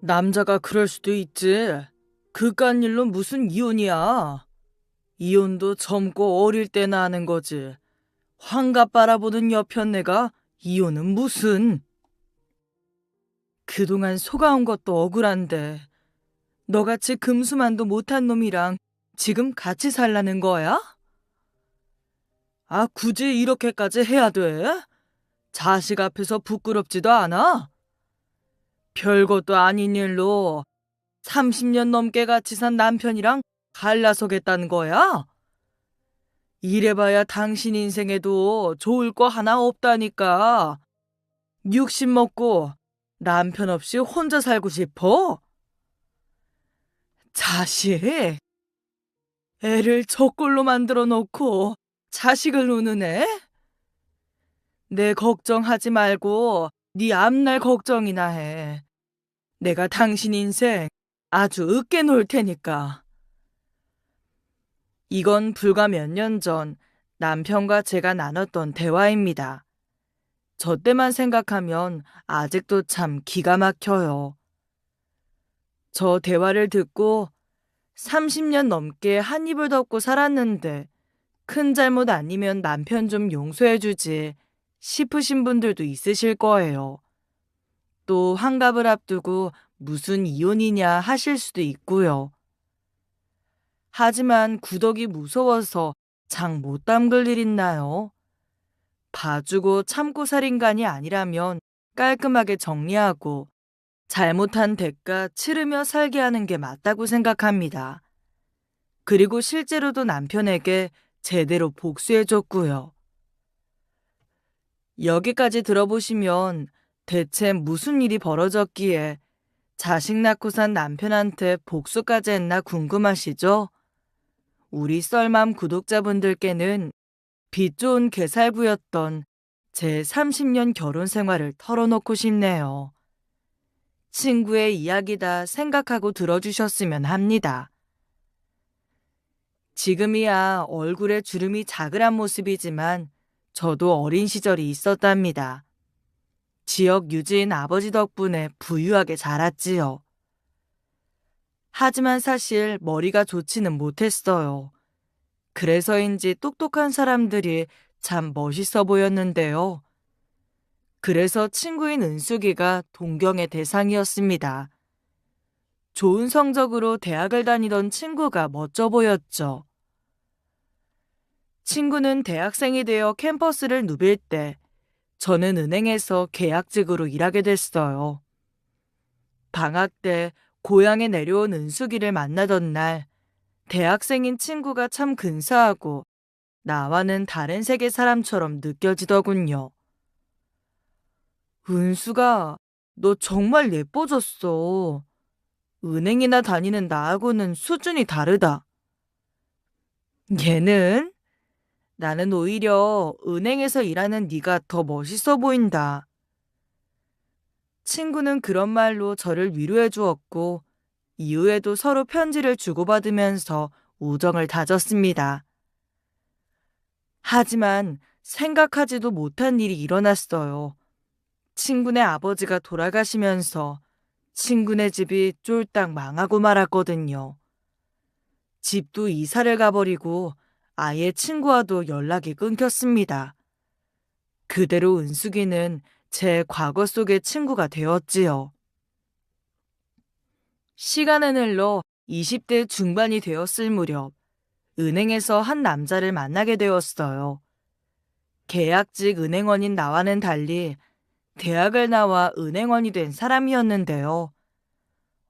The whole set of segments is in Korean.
남자가 그럴 수도 있지. 그깟 일로 무슨 이혼이야. 이혼도 젊고 어릴 때나 하는 거지. 환갑 바라보는 여편네가 이혼은 무슨. 그동안 속아온 것도 억울한데 너같이 금수만도 못한 놈이랑 지금 같이 살라는 거야? 아, 굳이 이렇게까지 해야 돼? 자식 앞에서 부끄럽지도 않아? 별것도 아닌 일로 30년 넘게 같이 산 남편이랑 갈라서겠다는 거야? 이래봐야 당신 인생에도 좋을 거 하나 없다니까. 60 먹고 남편 없이 혼자 살고 싶어? 자식, 애를 저꼴로 만들어 놓고 자식을 우는 애? 내 걱정하지 말고 네 앞날 걱정이나 해. 내가 당신 인생 아주 으깨 놓을 테니까. 이건 불과 몇 년 전 남편과 제가 나눴던 대화입니다. 저 때만 생각하면 아직도 참 기가 막혀요. 저 대화를 듣고 30년 넘게 한 입을 덮고 살았는데 큰 잘못 아니면 남편 좀 용서해주지 싶으신 분들도 있으실 거예요. 또 환갑을 앞두고 무슨 이혼이냐 하실 수도 있고요. 하지만 구덕이 무서워서 장 못 담글 일 있나요? 봐주고 참고 살 인간이 아니라면 깔끔하게 정리하고 잘못한 대가 치르며 살게 하는 게 맞다고 생각합니다. 그리고 실제로도 남편에게 제대로 복수해줬고요. 여기까지 들어보시면 대체 무슨 일이 벌어졌기에 자식 낳고 산 남편한테 복수까지 했나 궁금하시죠? 우리 썰맘 구독자분들께는 빛 좋은 개살구였던 제 30년 결혼 생활을 털어놓고 싶네요. 친구의 이야기다 생각하고 들어주셨으면 합니다. 지금이야 얼굴에 주름이 자글한 모습이지만 저도 어린 시절이 있었답니다. 지역 유지인 아버지 덕분에 부유하게 자랐지요. 하지만 사실 머리가 좋지는 못했어요. 그래서인지 똑똑한 사람들이 참 멋있어 보였는데요. 그래서 친구인 은숙이가 동경의 대상이었습니다. 좋은 성적으로 대학을 다니던 친구가 멋져 보였죠. 친구는 대학생이 되어 캠퍼스를 누빌 때 저는 은행에서 계약직으로 일하게 됐어요. 방학 때 고향에 내려온 은숙이를 만나던 날 대학생인 친구가 참 근사하고 나와는 다른 세계 사람처럼 느껴지더군요. 은수가, 너 정말 예뻐졌어. 은행이나 다니는 나하고는 수준이 다르다. 얘는? 나는 오히려 은행에서 일하는 네가 더 멋있어 보인다. 친구는 그런 말로 저를 위로해 주었고 이후에도 서로 편지를 주고받으면서 우정을 다졌습니다. 하지만 생각하지도 못한 일이 일어났어요. 친구네 아버지가 돌아가시면서 친구네 집이 쫄딱 망하고 말았거든요. 집도 이사를 가버리고 아예 친구와도 연락이 끊겼습니다. 그대로 은숙이는 제 과거 속의 친구가 되었지요. 시간은 흘러 20대 중반이 되었을 무렵 은행에서 한 남자를 만나게 되었어요. 계약직 은행원인 나와는 달리 대학을 나와 은행원이 된 사람이었는데요.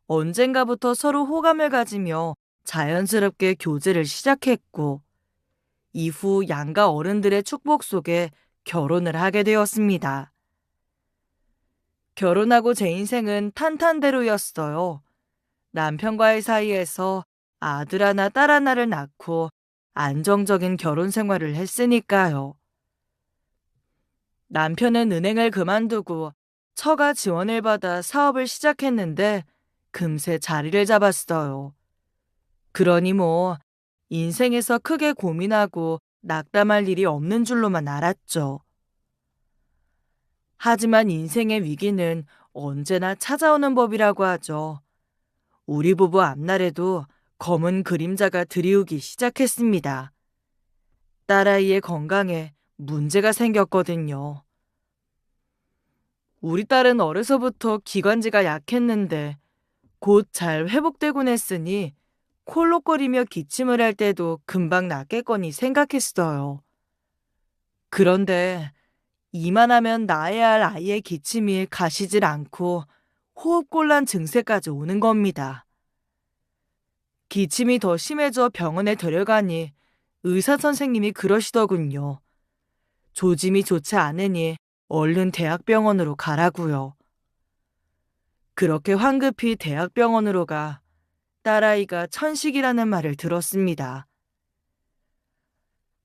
언젠가부터 서로 호감을 가지며 자연스럽게 교제를 시작했고 이후 양가 어른들의 축복 속에 결혼을 하게 되었습니다. 결혼하고 제 인생은 탄탄대로였어요. 남편과의 사이에서 아들 하나 딸 하나를 낳고 안정적인 결혼 생활을 했으니까요. 남편은 은행을 그만두고 처가 지원을 받아 사업을 시작했는데 금세 자리를 잡았어요. 그러니 뭐 인생에서 크게 고민하고 낙담할 일이 없는 줄로만 알았죠. 하지만 인생의 위기는 언제나 찾아오는 법이라고 하죠. 우리 부부 앞날에도 검은 그림자가 드리우기 시작했습니다. 딸아이의 건강에 문제가 생겼거든요. 우리 딸은 어려서부터 기관지가 약했는데 곧 잘 회복되곤 했으니 콜록거리며 기침을 할 때도 금방 낫겠거니 생각했어요. 그런데 이만하면 낳아야 할 아이의 기침이 가시질 않고 호흡곤란 증세까지 오는 겁니다. 기침이 더 심해져 병원에 데려가니 의사 선생님이 그러시더군요. 조짐이 좋지 않으니 얼른 대학병원으로 가라고요. 그렇게 황급히 대학병원으로 가 딸아이가 천식이라는 말을 들었습니다.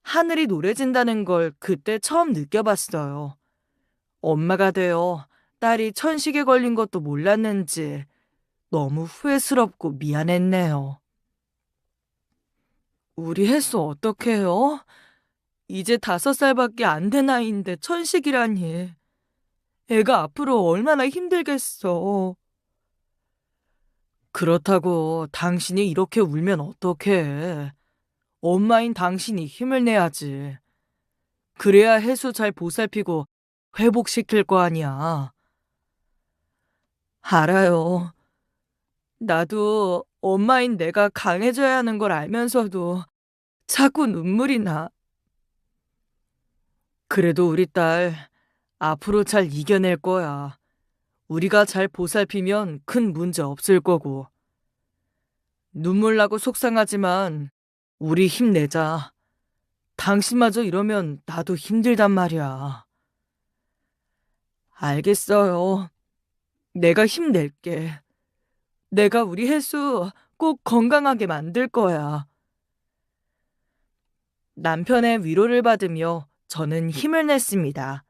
하늘이 노래진다는 걸 그때 처음 느껴봤어요. 엄마가 되어 딸이 천식에 걸린 것도 몰랐는지 너무 후회스럽고 미안했네요. 우리 혜수 어떡해요? 이제 5살밖에 안 된 아이인데 천식이라니. 애가 앞으로 얼마나 힘들겠어. 그렇다고 당신이 이렇게 울면 어떡해. 엄마인 당신이 힘을 내야지. 그래야 혜수 잘 보살피고 회복시킬 거 아니야. 알아요. 나도 엄마인 내가 강해져야 하는 걸 알면서도 자꾸 눈물이 나. 그래도 우리 딸 앞으로 잘 이겨낼 거야. 우리가 잘 보살피면 큰 문제 없을 거고. 눈물 나고 속상하지만 우리 힘내자. 당신마저 이러면 나도 힘들단 말이야. 알겠어요. 내가 힘낼게. 내가 우리 혜수 꼭 건강하게 만들 거야. 남편의 위로를 받으며 저는 힘을 냈습니다.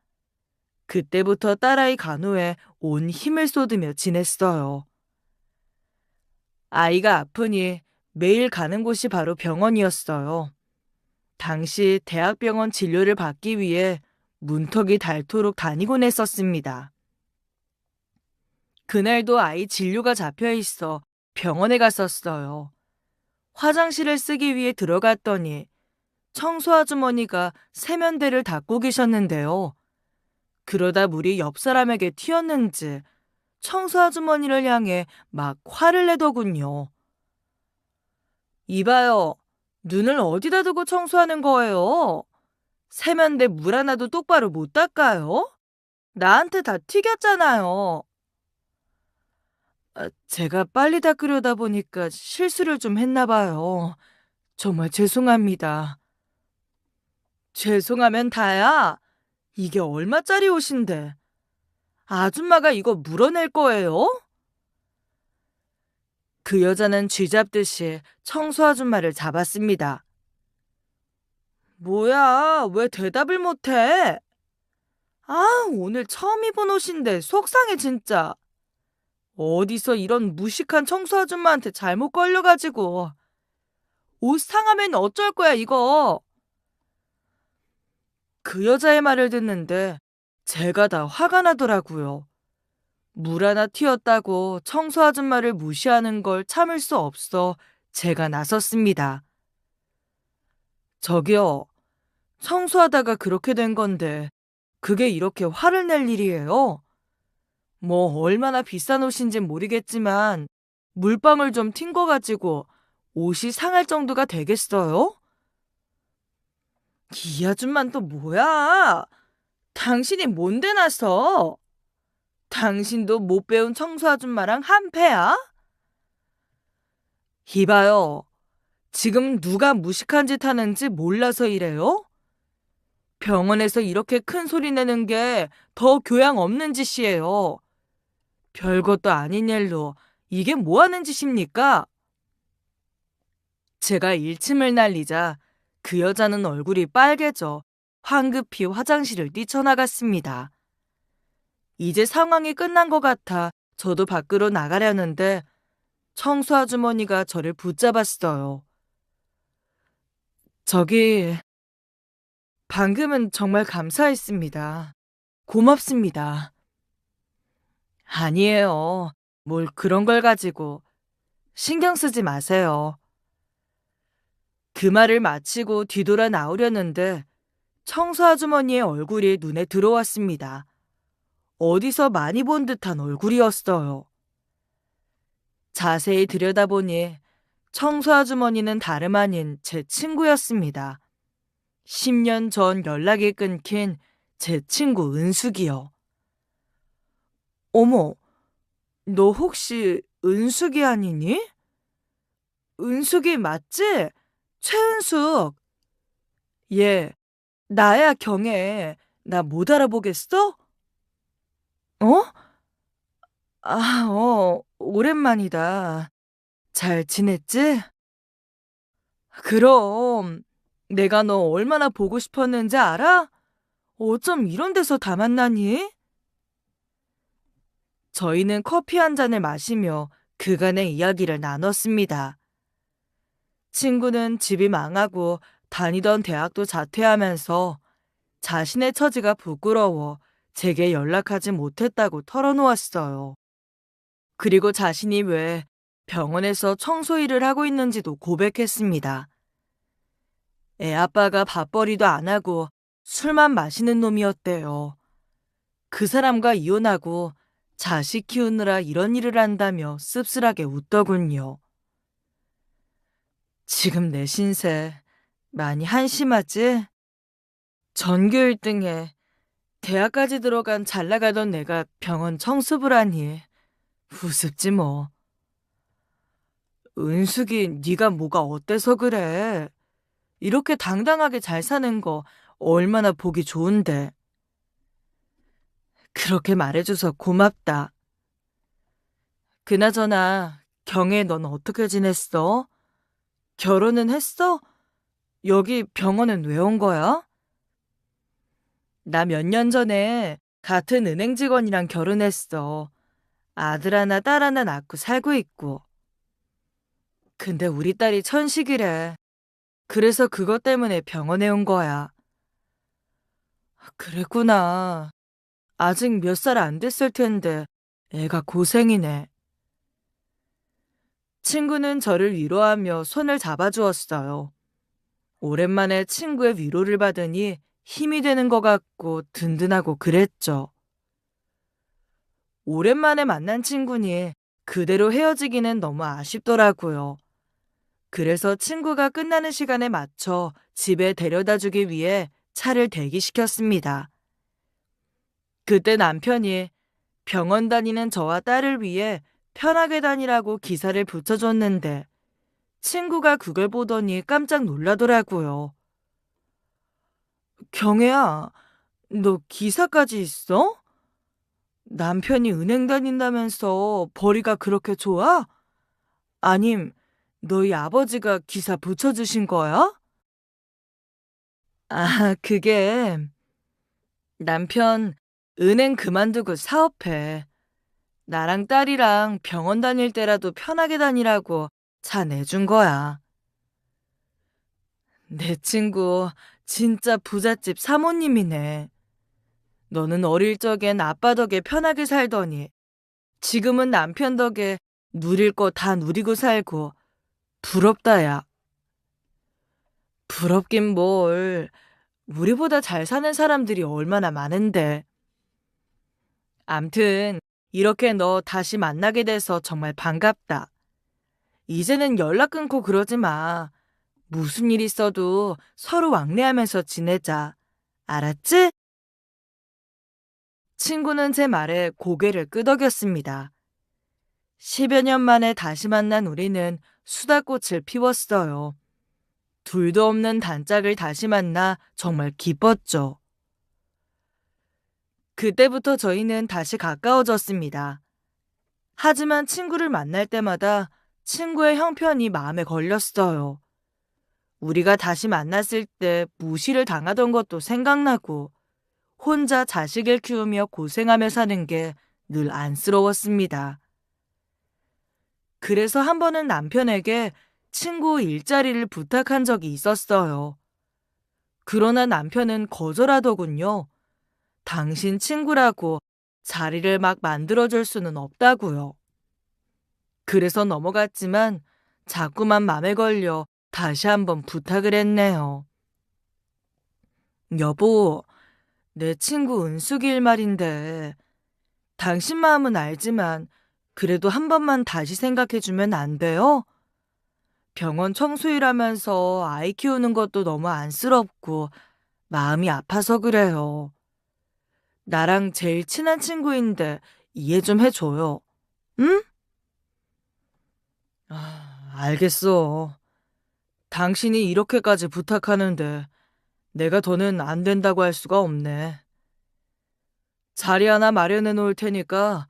그때부터 딸아이 간호에 온 힘을 쏟으며 지냈어요. 아이가 아프니 매일 가는 곳이 바로 병원이었어요. 당시 대학병원 진료를 받기 위해 문턱이 닳도록 다니곤 했었습니다. 그날도 아이 진료가 잡혀 있어 병원에 갔었어요. 화장실을 쓰기 위해 들어갔더니 청소 아주머니가 세면대를 닦고 계셨는데요. 그러다 물이 옆 사람에게 튀었는지 청소 아주머니를 향해 막 화를 내더군요. 이봐요. 눈을 어디다 두고 청소하는 거예요? 세면대 물 하나도 똑바로 못 닦아요? 나한테 다 튀겼잖아요. 제가 빨리 닦으려다 보니까 실수를 좀 했나 봐요. 정말 죄송합니다. 죄송하면 다야. 이게 얼마짜리 옷인데. 아줌마가 이거 물어낼 거예요? 그 여자는 쥐잡듯이 청소 아줌마를 잡았습니다. 뭐야, 왜 대답을 못해? 오늘 처음 입은 옷인데 속상해 진짜. 어디서 이런 무식한 청소 아줌마한테 잘못 걸려가지고. 옷 상하면 어쩔 거야, 이거. 그 여자의 말을 듣는데 제가 다 화가 나더라고요. 물 하나 튀었다고 청소 아줌마를 무시하는 걸 참을 수 없어 제가 나섰습니다. 저기요, 청소하다가 그렇게 된 건데 그게 이렇게 화를 낼 일이에요? 뭐 얼마나 비싼 옷인진 모르겠지만 물방울 좀 튄 거 가지고 옷이 상할 정도가 되겠어요? 이 아줌만 또 뭐야? 당신이 뭔데 나서? 당신도 못 배운 청소 아줌마랑 한패야? 이봐요. 지금 누가 무식한 짓 하는지 몰라서 이래요? 병원에서 이렇게 큰 소리 내는 게 더 교양 없는 짓이에요. 별것도 아닌 일로 이게 뭐 하는 짓입니까? 제가 일침을 날리자 그 여자는 얼굴이 빨개져 황급히 화장실을 뛰쳐나갔습니다. 이제 상황이 끝난 것 같아 저도 밖으로 나가려는데 청소 아주머니가 저를 붙잡았어요. 저기, 방금은 정말 감사했습니다. 고맙습니다. 아니에요. 뭘 그런 걸 가지고 신경 쓰지 마세요. 그 말을 마치고 뒤돌아 나오려는데 청소 아주머니의 얼굴이 눈에 들어왔습니다. 어디서 많이 본 듯한 얼굴이었어요. 자세히 들여다보니 청소 아주머니는 다름 아닌 제 친구였습니다. 10년 전 연락이 끊긴 제 친구 은숙이요. 어머, 너 혹시 은숙이 아니니? 은숙이 맞지? 최은숙. 얘, 나야 경혜. 나 못 알아보겠어? 어? 오랜만이다. 잘 지냈지? 그럼 내가 너 얼마나 보고 싶었는지 알아? 어쩜 이런 데서 다 만나니? 저희는 커피 한 잔을 마시며 그간의 이야기를 나눴습니다. 친구는 집이 망하고 다니던 대학도 자퇴하면서 자신의 처지가 부끄러워 제게 연락하지 못했다고 털어놓았어요. 그리고 자신이 왜 병원에서 청소 일을 하고 있는지도 고백했습니다. 애 아빠가 밥벌이도 안 하고 술만 마시는 놈이었대요. 그 사람과 이혼하고 자식 키우느라 이런 일을 한다며 씁쓸하게 웃더군요. 지금 내 신세 많이 한심하지? 전교 1등에 대학까지 들어간 잘 나가던 내가 병원 청소부를 하니 우습지 뭐. 은숙이 네가 뭐가 어때서 그래? 이렇게 당당하게 잘 사는 거 얼마나 보기 좋은데. 그렇게 말해줘서 고맙다. 그나저나 경혜 넌 어떻게 지냈어? 결혼은 했어? 여기 병원은 왜 온 거야? 나 몇 년 전에 같은 은행 직원이랑 결혼했어. 아들 하나 딸 하나 낳고 살고 있고. 근데 우리 딸이 천식이래. 그래서 그것 때문에 병원에 온 거야. 그랬구나. 아직 몇 살 안 됐을 텐데 애가 고생이네. 친구는 저를 위로하며 손을 잡아주었어요. 오랜만에 친구의 위로를 받으니 힘이 되는 것 같고 든든하고 그랬죠. 오랜만에 만난 친구니 그대로 헤어지기는 너무 아쉽더라고요. 그래서 친구가 끝나는 시간에 맞춰 집에 데려다 주기 위해 차를 대기시켰습니다. 그때 남편이 병원 다니는 저와 딸을 위해 편하게 다니라고 기사를 붙여줬는데 친구가 그걸 보더니 깜짝 놀라더라고요. 경혜야, 너 기사까지 있어? 남편이 은행 다닌다면서 벌이가 그렇게 좋아? 아님, 너희 아버지가 기사 붙여주신 거야? 그게 남편 은행 그만두고 사업해. 나랑 딸이랑 병원 다닐 때라도 편하게 다니라고 차 내준 거야. 내 친구 진짜 부잣집 사모님이네. 너는 어릴 적엔 아빠 덕에 편하게 살더니 지금은 남편 덕에 누릴 거 다 누리고 살고 부럽다, 야. 부럽긴 뭘. 우리보다 잘 사는 사람들이 얼마나 많은데. 암튼 이렇게 너 다시 만나게 돼서 정말 반갑다. 이제는 연락 끊고 그러지 마. 무슨 일 있어도 서로 왕래하면서 지내자. 알았지? 친구는 제 말에 고개를 끄덕였습니다. 10여 년 만에 다시 만난 우리는 수다꽃을 피웠어요. 둘도 없는 단짝을 다시 만나 정말 기뻤죠. 그때부터 저희는 다시 가까워졌습니다. 하지만 친구를 만날 때마다 친구의 형편이 마음에 걸렸어요. 우리가 다시 만났을 때 무시를 당하던 것도 생각나고 혼자 자식을 키우며 고생하며 사는 게 늘 안쓰러웠습니다. 그래서 한 번은 남편에게 친구 일자리를 부탁한 적이 있었어요. 그러나 남편은 거절하더군요. 당신 친구라고 자리를 막 만들어줄 수는 없다고요. 그래서 넘어갔지만 자꾸만 맘에 걸려 다시 한번 부탁을 했네요. 여보, 내 친구 은숙이일 말인데, 당신 마음은 알지만 그래도 한 번만 다시 생각해주면 안 돼요? 병원 청소일하면서 아이 키우는 것도 너무 안쓰럽고 마음이 아파서 그래요. 나랑 제일 친한 친구인데 이해 좀 해줘요. 응? 알겠어. 당신이 이렇게까지 부탁하는데 내가 더는 안 된다고 할 수가 없네. 자리 하나 마련해 놓을 테니까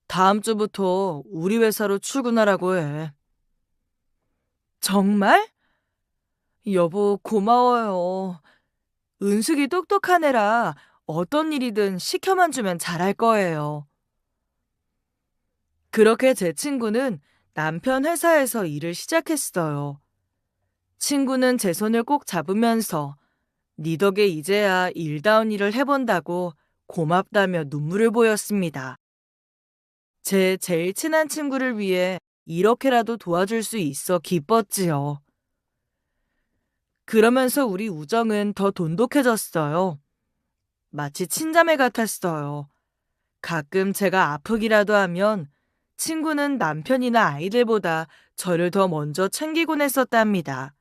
다음 주부터 우리 회사로 출근하라고 해. 정말? 여보, 고마워요. 은숙이 똑똑한 애라 어떤 일이든 시켜만 주면 잘할 거예요. 그렇게 제 친구는 남편 회사에서 일을 시작했어요. 친구는 제 손을 꼭 잡으면서 니 덕에 이제야 일다운 일을 해본다고 고맙다며 눈물을 보였습니다. 제 제일 친한 친구를 위해 이렇게라도 도와줄 수 있어 기뻤지요. 그러면서 우리 우정은 더 돈독해졌어요. 마치 친자매 같았어요. 가끔 제가 아프기라도 하면 친구는 남편이나 아이들보다 저를 더 먼저 챙기곤 했었답니다.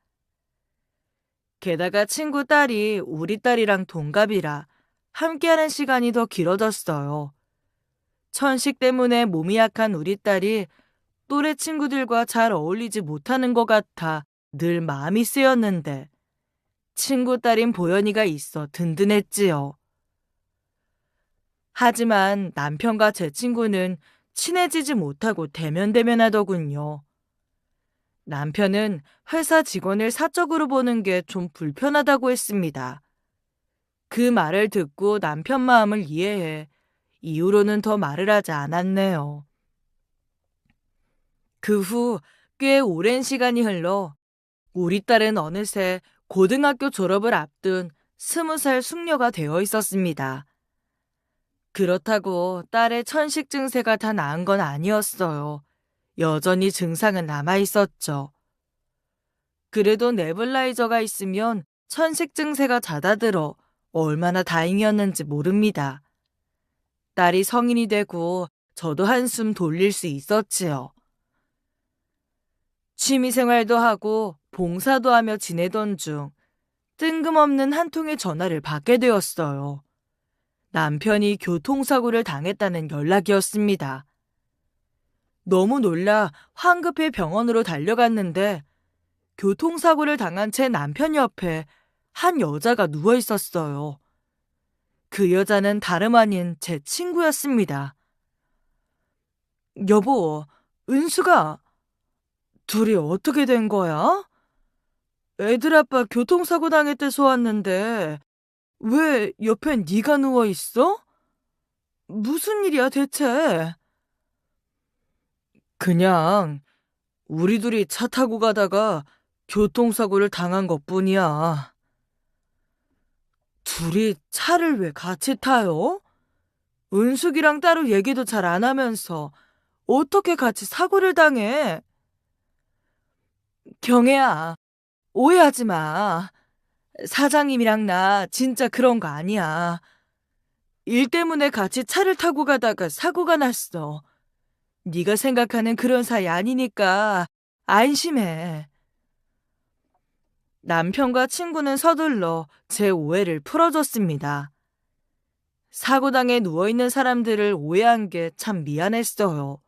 게다가 친구 딸이 우리 딸이랑 동갑이라 함께하는 시간이 더 길어졌어요. 천식 때문에 몸이 약한 우리 딸이 또래 친구들과 잘 어울리지 못하는 것 같아 늘 마음이 쓰였는데 친구 딸인 보연이가 있어 든든했지요. 하지만 남편과 제 친구는 친해지지 못하고 대면대면하더군요. 남편은 회사 직원을 사적으로 보는 게 좀 불편하다고 했습니다. 그 말을 듣고 남편 마음을 이해해 이후로는 더 말을 하지 않았네요. 그 후 꽤 오랜 시간이 흘러 우리 딸은 어느새 고등학교 졸업을 앞둔 20살 숙녀가 되어 있었습니다. 그렇다고 딸의 천식 증세가 다 나은 건 아니었어요. 여전히 증상은 남아 있었죠. 그래도 네블라이저가 있으면 천식 증세가 잦아들어 얼마나 다행이었는지 모릅니다. 딸이 성인이 되고 저도 한숨 돌릴 수 있었지요. 취미생활도 하고 봉사도 하며 지내던 중 뜬금없는 한 통의 전화를 받게 되었어요. 남편이 교통사고를 당했다는 연락이었습니다. 너무 놀라 황급히 병원으로 달려갔는데 교통사고를 당한 제 남편 옆에 한 여자가 누워 있었어요. 그 여자는 다름 아닌 제 친구였습니다. 여보, 은수가 둘이 어떻게 된 거야? 애들 아빠 교통사고 당했대서 왔는데 왜 옆에 네가 누워 있어? 무슨 일이야 대체? 그냥 우리 둘이 차 타고 가다가 교통사고를 당한 것뿐이야. 둘이 차를 왜 같이 타요? 은숙이랑 따로 얘기도 잘 안 하면서 어떻게 같이 사고를 당해? 경혜야, 오해하지 마. 사장님이랑 나 진짜 그런 거 아니야. 일 때문에 같이 차를 타고 가다가 사고가 났어. 네가 생각하는 그런 사이 아니니까 안심해. 남편과 친구는 서둘러 제 오해를 풀어줬습니다. 사고당해 누워있는 사람들을 오해한 게 참 미안했어요.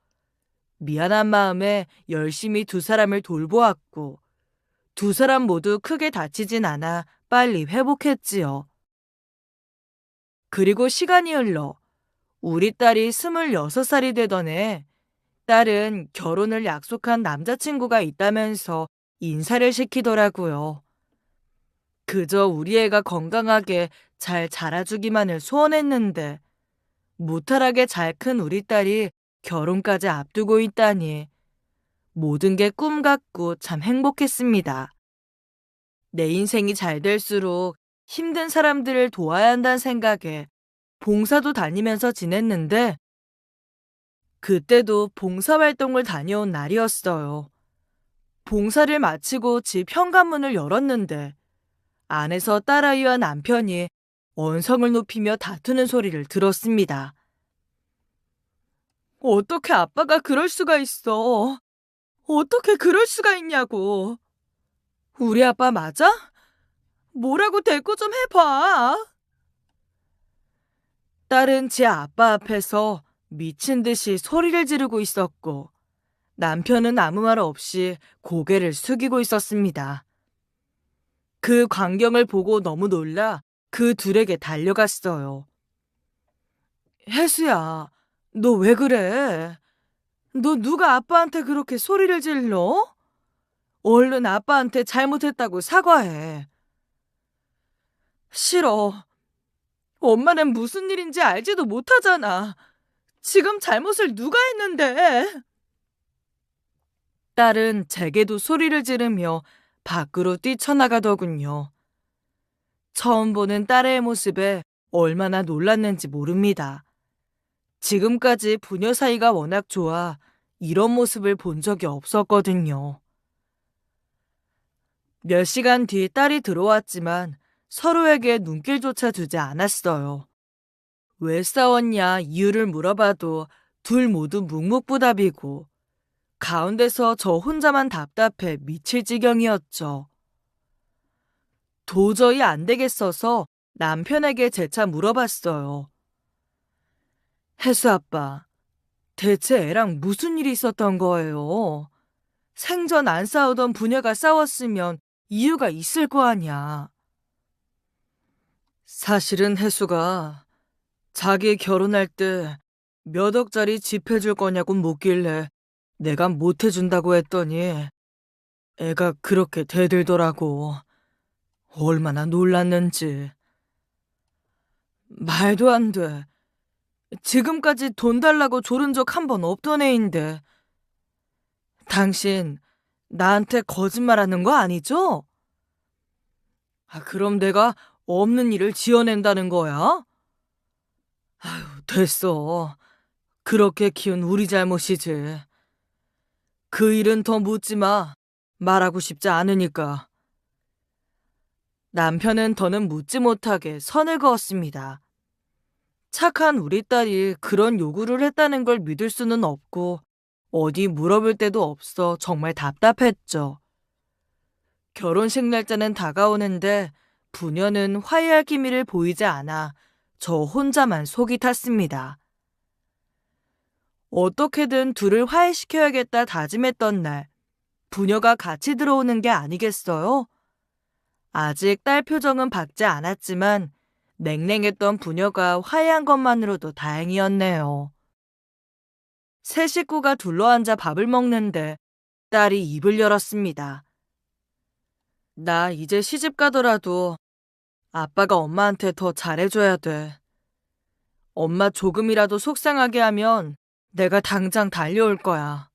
미안한 마음에 열심히 두 사람을 돌보았고, 두 사람 모두 크게 다치진 않아 빨리 회복했지요. 그리고 시간이 흘러 우리 딸이 26살이 되던 해, 딸은 결혼을 약속한 남자친구가 있다면서 인사를 시키더라고요. 그저 우리 애가 건강하게 잘 자라주기만을 소원했는데 무탈하게 잘 큰 우리 딸이 결혼까지 앞두고 있다니 모든 게 꿈 같고 참 행복했습니다. 내 인생이 잘 될수록 힘든 사람들을 도와야 한다는 생각에 봉사도 다니면서 지냈는데 그때도 봉사활동을 다녀온 날이었어요. 봉사를 마치고 집 현관문을 열었는데 안에서 딸아이와 남편이 언성을 높이며 다투는 소리를 들었습니다. 어떻게 아빠가 그럴 수가 있어? 어떻게 그럴 수가 있냐고. 우리 아빠 맞아? 뭐라고 대꾸 좀 해봐. 딸은 제 아빠 앞에서 미친 듯이 소리를 지르고 있었고 남편은 아무 말 없이 고개를 숙이고 있었습니다. 그 광경을 보고 너무 놀라 그 둘에게 달려갔어요. 혜수야, 너 왜 그래? 너 누가 아빠한테 그렇게 소리를 질러? 얼른 아빠한테 잘못했다고 사과해. 싫어. 엄마는 무슨 일인지 알지도 못하잖아. 지금 잘못을 누가 했는데? 딸은 제게도 소리를 지르며 밖으로 뛰쳐나가더군요. 처음 보는 딸의 모습에 얼마나 놀랐는지 모릅니다. 지금까지 부녀 사이가 워낙 좋아 이런 모습을 본 적이 없었거든요. 몇 시간 뒤 딸이 들어왔지만 서로에게 눈길조차 주지 않았어요. 왜 싸웠냐 이유를 물어봐도 둘 모두 묵묵부답이고 가운데서 저 혼자만 답답해 미칠 지경이었죠. 도저히 안 되겠어서 남편에게 재차 물어봤어요. 혜수 아빠, 대체 애랑 무슨 일이 있었던 거예요? 생전 안 싸우던 부녀가 싸웠으면 이유가 있을 거 아냐. 사실은 혜수가 자기 결혼할 때 몇 억짜리 집 해줄 거냐고 묻길래 내가 못 해준다고 했더니 애가 그렇게 대들더라고. 얼마나 놀랐는지. 말도 안 돼. 지금까지 돈 달라고 조른 적 한 번 없던 애인데. 당신 나한테 거짓말하는 거 아니죠? 그럼 내가 없는 일을 지어낸다는 거야? 아유, 됐어. 그렇게 키운 우리 잘못이지. 그 일은 더 묻지 마. 말하고 싶지 않으니까. 남편은 더는 묻지 못하게 선을 그었습니다. 착한 우리 딸이 그런 요구를 했다는 걸 믿을 수는 없고 어디 물어볼 데도 없어 정말 답답했죠. 결혼식 날짜는 다가오는데 부녀는 화해할 기미를 보이지 않아 저 혼자만 속이 탔습니다. 어떻게든 둘을 화해시켜야겠다 다짐했던 날, 부녀가 같이 들어오는 게 아니겠어요? 아직 딸 표정은 밝지 않았지만 냉랭했던 부녀가 화해한 것만으로도 다행이었네요. 세 식구가 둘러앉아 밥을 먹는데 딸이 입을 열었습니다. 나 이제 시집 가더라도 아빠가 엄마한테 더 잘해줘야 돼. 엄마 조금이라도 속상하게 하면 내가 당장 달려올 거야.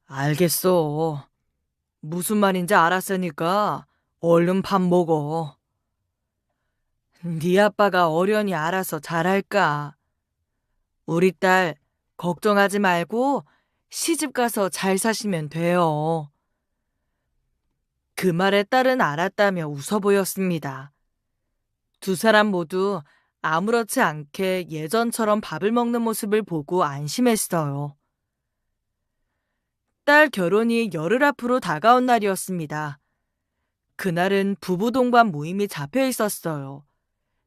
알겠어. 무슨 말인지 알았으니까 얼른 밥 먹어. 네 아빠가 어련히 알아서 잘할까. 우리 딸 걱정하지 말고 시집 가서 잘 사시면 돼요. 그 말에 딸은 알았다며 웃어 보였습니다. 두 사람 모두 아무렇지 않게 예전처럼 밥을 먹는 모습을 보고 안심했어요. 딸 결혼이 열흘 앞으로 다가온 날이었습니다. 그날은 부부 동반 모임이 잡혀 있었어요.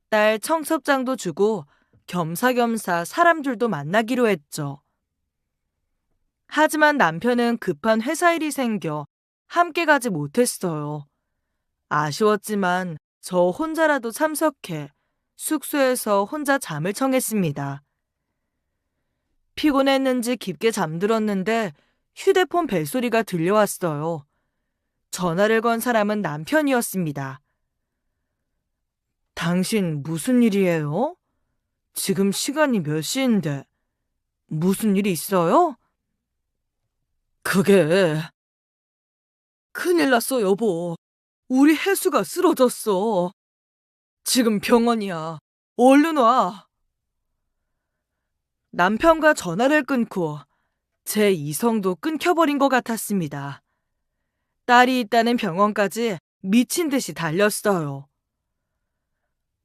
딸 청첩장도 주고 겸사겸사 사람들도 만나기로 했죠. 하지만 남편은 급한 회사 일이 생겨 함께 가지 못했어요. 아쉬웠지만 저 혼자라도 참석해 숙소에서 혼자 잠을 청했습니다. 피곤했는지 깊게 잠들었는데 휴대폰 벨소리가 들려왔어요. 전화를 건 사람은 남편이었습니다. 당신 무슨 일이에요? 지금 시간이 몇 시인데 무슨 일이 있어요? 그게 큰일 났어, 여보. 우리 혜수가 쓰러졌어. 지금 병원이야. 얼른 와. 남편과 전화를 끊고 제 이성도 끊겨버린 것 같았습니다. 딸이 있다는 병원까지 미친 듯이 달렸어요.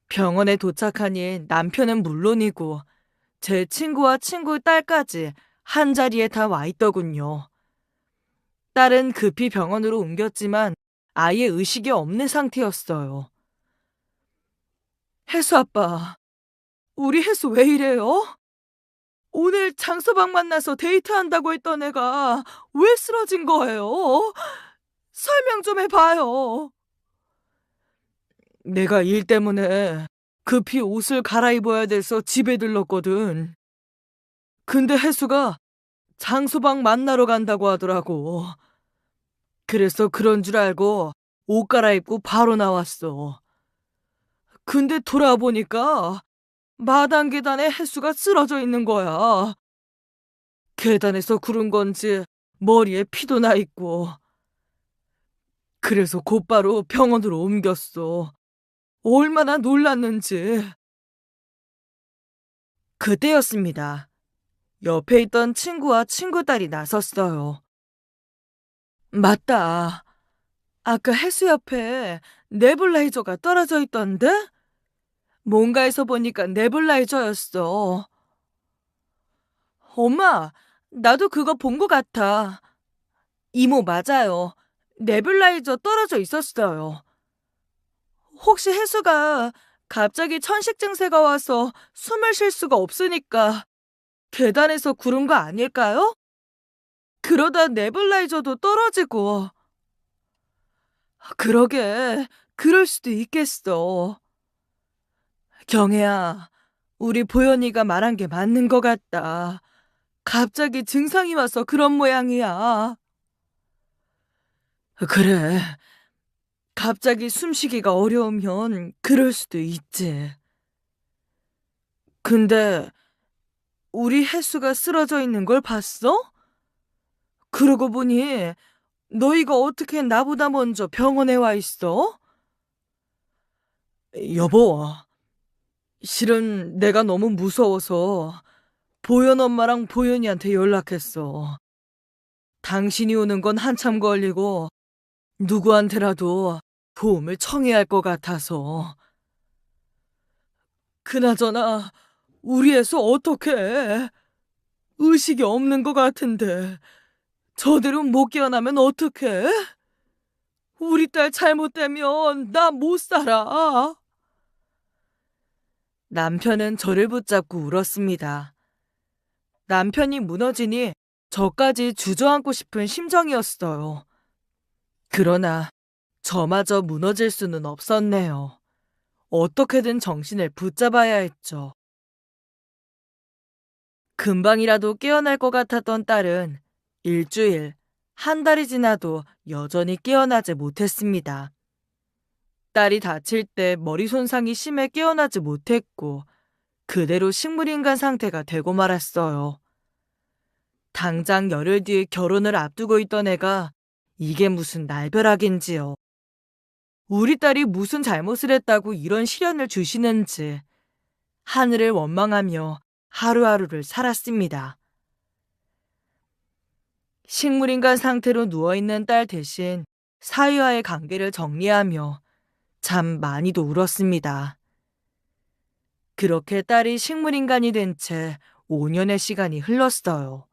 병원에 도착하니 남편은 물론이고 제 친구와 친구 딸까지 한자리에 다 와 있더군요. 딸은 급히 병원으로 옮겼지만 아예 의식이 없는 상태였어요. 혜수 아빠, 우리 혜수 왜 이래요? 오늘 장서방 만나서 데이트한다고 했던 애가 왜 쓰러진 거예요? 설명 좀 해봐요. 내가 일 때문에 급히 옷을 갈아입어야 돼서 집에 들렀거든. 근데 혜수가 장소방 만나러 간다고 하더라고. 그래서 그런 줄 알고 옷 갈아입고 바로 나왔어. 근데 돌아보니까 마당 계단에 혜수가 쓰러져 있는 거야. 계단에서 구른 건지 머리에 피도 나 있고. 그래서 곧바로 병원으로 옮겼어. 얼마나 놀랐는지. 그때였습니다. 옆에 있던 친구와 친구 딸이 나섰어요. 맞다. 아까 해수 옆에 네블라이저가 떨어져 있던데? 뭔가에서 보니까 네블라이저였어. 엄마, 나도 그거 본 것 같아. 이모 맞아요. 네블라이저 떨어져 있었어요. 혹시 해수가 갑자기 천식 증세가 와서 숨을 쉴 수가 없으니까 계단에서 구른 거 아닐까요? 그러다 네블라이저도 떨어지고. 그러게, 그럴 수도 있겠어. 경혜야, 우리 보현이가 말한 게 맞는 것 같다. 갑자기 증상이 와서 그런 모양이야. 그래, 갑자기 숨쉬기가 어려우면 그럴 수도 있지. 근데 우리 혜수가 쓰러져 있는 걸 봤어? 그러고 보니 너희가 어떻게 나보다 먼저 병원에 와 있어? 여보, 실은 내가 너무 무서워서 보현 엄마랑 보현이한테 연락했어. 당신이 오는 건 한참 걸리고 누구한테라도 도움을 청해야 할 것 같아서. 그나저나 우리 애서 어떡해? 의식이 없는 것 같은데 저대로 못 깨어나면 어떡해? 우리 딸 잘못되면 나 못 살아. 남편은 저를 붙잡고 울었습니다. 남편이 무너지니 저까지 주저앉고 싶은 심정이었어요. 그러나 저마저 무너질 수는 없었네요. 어떻게든 정신을 붙잡아야 했죠. 금방이라도 깨어날 것 같았던 딸은 일주일, 한 달이 지나도 여전히 깨어나지 못했습니다. 딸이 다칠 때 머리 손상이 심해 깨어나지 못했고 그대로 식물인간 상태가 되고 말았어요. 당장 열흘 뒤에 결혼을 앞두고 있던 애가 이게 무슨 날벼락인지요. 우리 딸이 무슨 잘못을 했다고 이런 시련을 주시는지 하늘을 원망하며 하루하루를 살았습니다. 식물인간 상태로 누워있는 딸 대신 사위와의 관계를 정리하며 참 많이도 울었습니다. 그렇게 딸이 식물인간이 된 채 5년의 시간이 흘렀어요.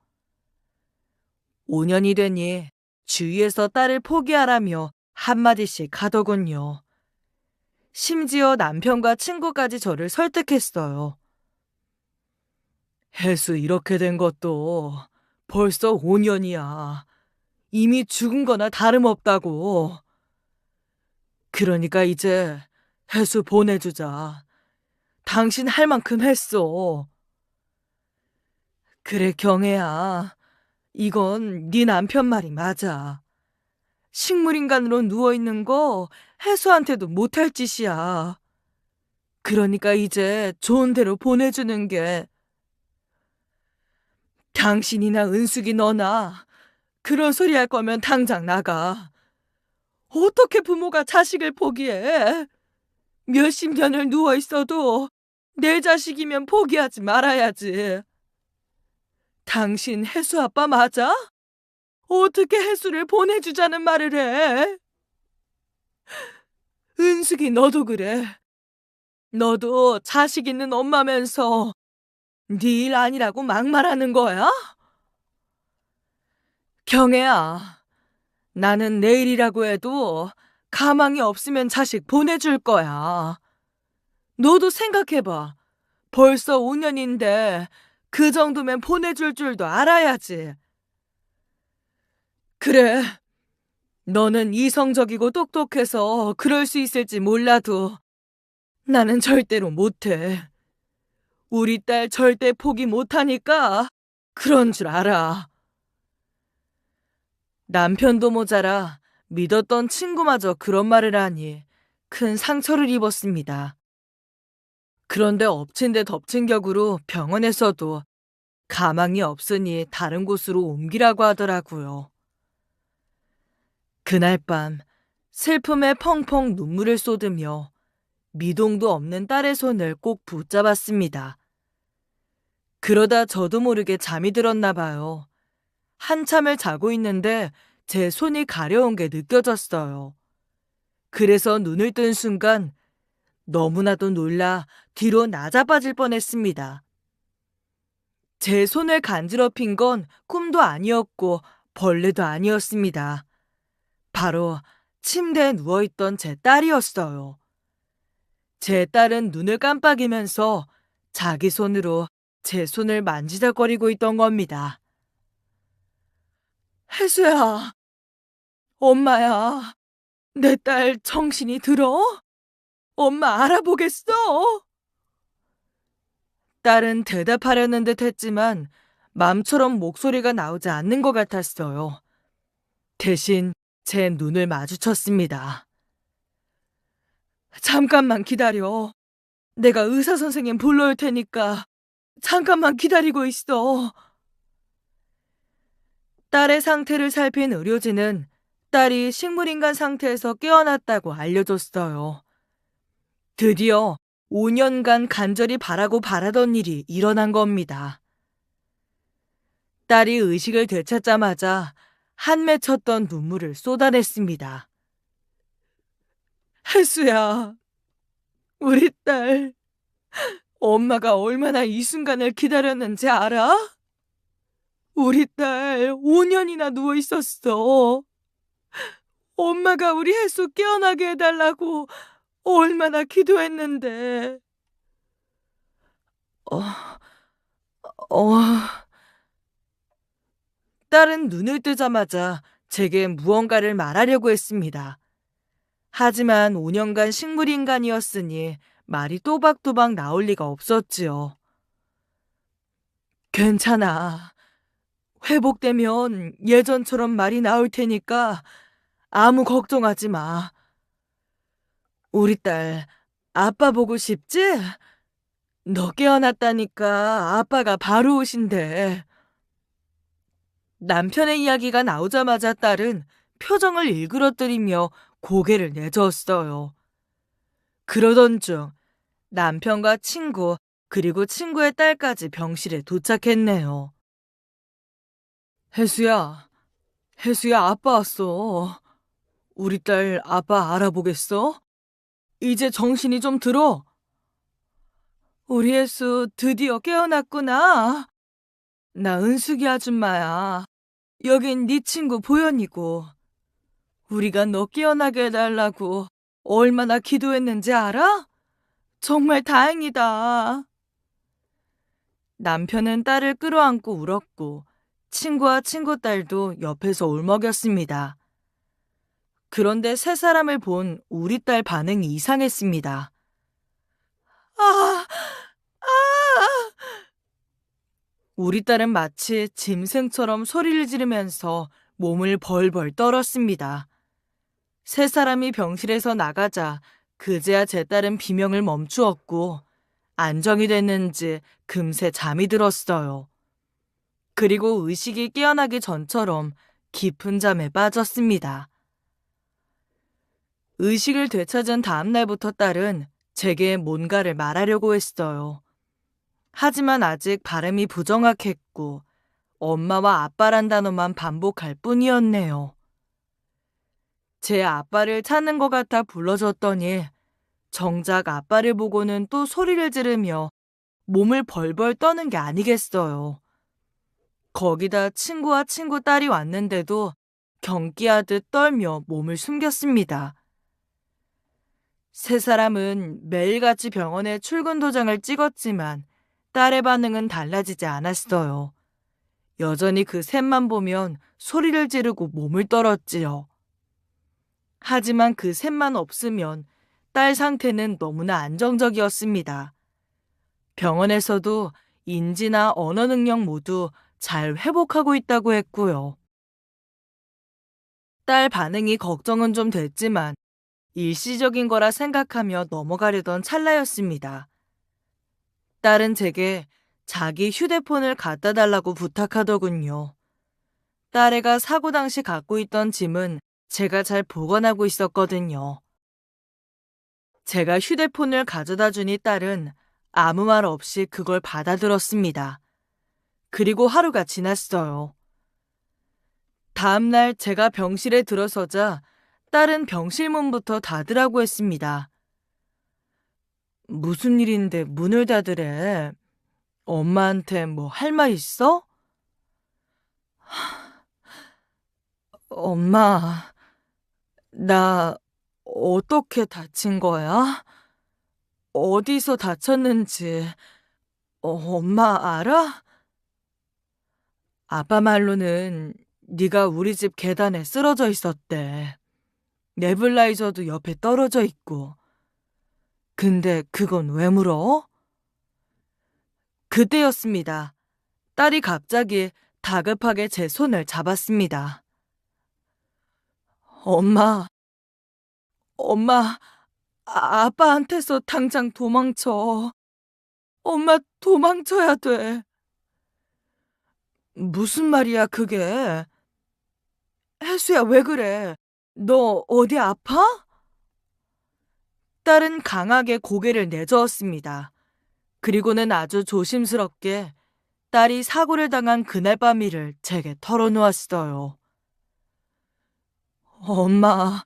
5년이 되니 주위에서 딸을 포기하라며 한마디씩 하더군요. 심지어 남편과 친구까지 저를 설득했어요. 혜수 이렇게 된 것도 벌써 5년이야. 이미 죽은 거나 다름없다고. 그러니까 이제 혜수 보내주자. 당신 할 만큼 했어. 그래 경혜야. 이건 네 남편 말이 맞아. 식물인간으로 누워있는 거 혜수한테도 못할 짓이야. 그러니까 이제 좋은 데로 보내주는 게. 당신이나 은숙이 너나 그런 소리 할 거면 당장 나가. 어떻게 부모가 자식을 포기해? 몇십 년을 누워있어도 내 자식이면 포기하지 말아야지. 당신 혜수 아빠 맞아? 어떻게 혜수를 보내주자는 말을 해? 은숙이 너도 그래. 너도 자식 있는 엄마면서 네 일 아니라고 막말하는 거야? 경애야, 나는 내일이라고 해도 가망이 없으면 자식 보내줄 거야. 너도 생각해봐. 벌써 5년인데 그 정도면 보내줄 줄도 알아야지. 그래, 너는 이성적이고 똑똑해서 그럴 수 있을지 몰라도 나는 절대로 못해. 우리 딸 절대 포기 못하니까 그런 줄 알아. 남편도 모자라 믿었던 친구마저 그런 말을 하니 큰 상처를 입었습니다. 그런데 엎친 데 덮친 격으로 병원에서도 가망이 없으니 다른 곳으로 옮기라고 하더라고요. 그날 밤 슬픔에 펑펑 눈물을 쏟으며 미동도 없는 딸의 손을 꼭 붙잡았습니다. 그러다 저도 모르게 잠이 들었나 봐요. 한참을 자고 있는데 제 손이 가려운 게 느껴졌어요. 그래서 눈을 뜬 순간 너무나도 놀라 뒤로 나자빠질 뻔했습니다. 제 손을 간지럽힌 건 꿈도 아니었고 벌레도 아니었습니다. 바로 침대에 누워있던 제 딸이었어요. 제 딸은 눈을 깜빡이면서 자기 손으로 제 손을 만지작거리고 있던 겁니다. 혜수야, 엄마야, 내 딸 정신이 들어? 엄마 알아보겠어? 딸은 대답하려는 듯 했지만 맘처럼 목소리가 나오지 않는 것 같았어요. 대신 제 눈을 마주쳤습니다. 잠깐만 기다려. 내가 의사 선생님 불러올 테니까 잠깐만 기다리고 있어. 딸의 상태를 살핀 의료진은 딸이 식물인간 상태에서 깨어났다고 알려줬어요. 드디어 5년간 간절히 바라고 바라던 일이 일어난 겁니다. 딸이 의식을 되찾자마자 한 맺혔던 눈물을 쏟아냈습니다. 혜수야, 우리 딸, 엄마가 얼마나 이 순간을 기다렸는지 알아? 우리 딸 5년이나 누워 있었어. 엄마가 우리 혜수 깨어나게 해달라고 얼마나 기도했는데. 어, 어. 딸은 눈을 뜨자마자 제게 무언가를 말하려고 했습니다. 하지만 5년간 식물인간이었으니 말이 또박또박 나올 리가 없었지요. 괜찮아. 회복되면 예전처럼 말이 나올 테니까 아무 걱정하지 마. 우리 딸, 아빠 보고 싶지? 너 깨어났다니까 아빠가 바로 오신대. 남편의 이야기가 나오자마자 딸은 표정을 일그러뜨리며 고개를 내저었어요. 그러던 중 남편과 친구 그리고 친구의 딸까지 병실에 도착했네요. 혜수야, 혜수야 아빠 왔어. 우리 딸 아빠 알아보겠어? 이제 정신이 좀 들어. 우리 혜수 드디어 깨어났구나. 나 은숙이 아줌마야. 여긴 네 친구 보현이고. 우리가 너 깨어나게 해달라고 얼마나 기도했는지 알아? 정말 다행이다. 남편은 딸을 끌어안고 울었고 친구와 친구 딸도 옆에서 울먹였습니다. 그런데 세 사람을 본 우리 딸 반응이 이상했습니다. 아, 아! 우리 딸은 마치 짐승처럼 소리를 지르면서 몸을 벌벌 떨었습니다. 세 사람이 병실에서 나가자 그제야 제 딸은 비명을 멈추었고 안정이 됐는지 금세 잠이 들었어요. 그리고 의식이 깨어나기 전처럼 깊은 잠에 빠졌습니다. 의식을 되찾은 다음 날부터 딸은 제게 뭔가를 말하려고 했어요. 하지만 아직 발음이 부정확했고 엄마와 아빠란 단어만 반복할 뿐이었네요. 제 아빠를 찾는 것 같아 불러줬더니 정작 아빠를 보고는 또 소리를 지르며 몸을 벌벌 떠는 게 아니겠어요. 거기다 친구와 친구 딸이 왔는데도 경기하듯 떨며 몸을 숨겼습니다. 세 사람은 매일같이 병원에 출근 도장을 찍었지만 딸의 반응은 달라지지 않았어요. 여전히 그 셋만 보면 소리를 지르고 몸을 떨었지요. 하지만 그 셋만 없으면 딸 상태는 너무나 안정적이었습니다. 병원에서도 인지나 언어 능력 모두 잘 회복하고 있다고 했고요. 딸 반응이 걱정은 좀 됐지만 일시적인 거라 생각하며 넘어가려던 찰나였습니다. 딸은 제게 자기 휴대폰을 갖다 달라고 부탁하더군요. 딸애가 사고 당시 갖고 있던 짐은 제가 잘 보관하고 있었거든요. 제가 휴대폰을 가져다 주니 딸은 아무 말 없이 그걸 받아들었습니다. 그리고 하루가 지났어요. 다음 날 제가 병실에 들어서자 딸은 병실 문부터 닫으라고 했습니다. 무슨 일인데 문을 닫으래? 엄마한테 뭐 할 말 있어? 엄마, 나 어떻게 다친 거야? 어디서 다쳤는지 엄마 알아? 아빠 말로는 네가 우리 집 계단에 쓰러져 있었대. 네블라이저도 옆에 떨어져 있고. 근데 그건 왜 물어? 그때였습니다. 딸이 갑자기 다급하게 제 손을 잡았습니다. 엄마, 엄마, 아빠한테서 당장 도망쳐. 엄마 도망쳐야 돼. 무슨 말이야 그게? 혜수야 왜 그래? 너 어디 아파? 딸은 강하게 고개를 내저었습니다. 그리고는 아주 조심스럽게 딸이 사고를 당한 그날 밤 일을 제게 털어놓았어요. 엄마,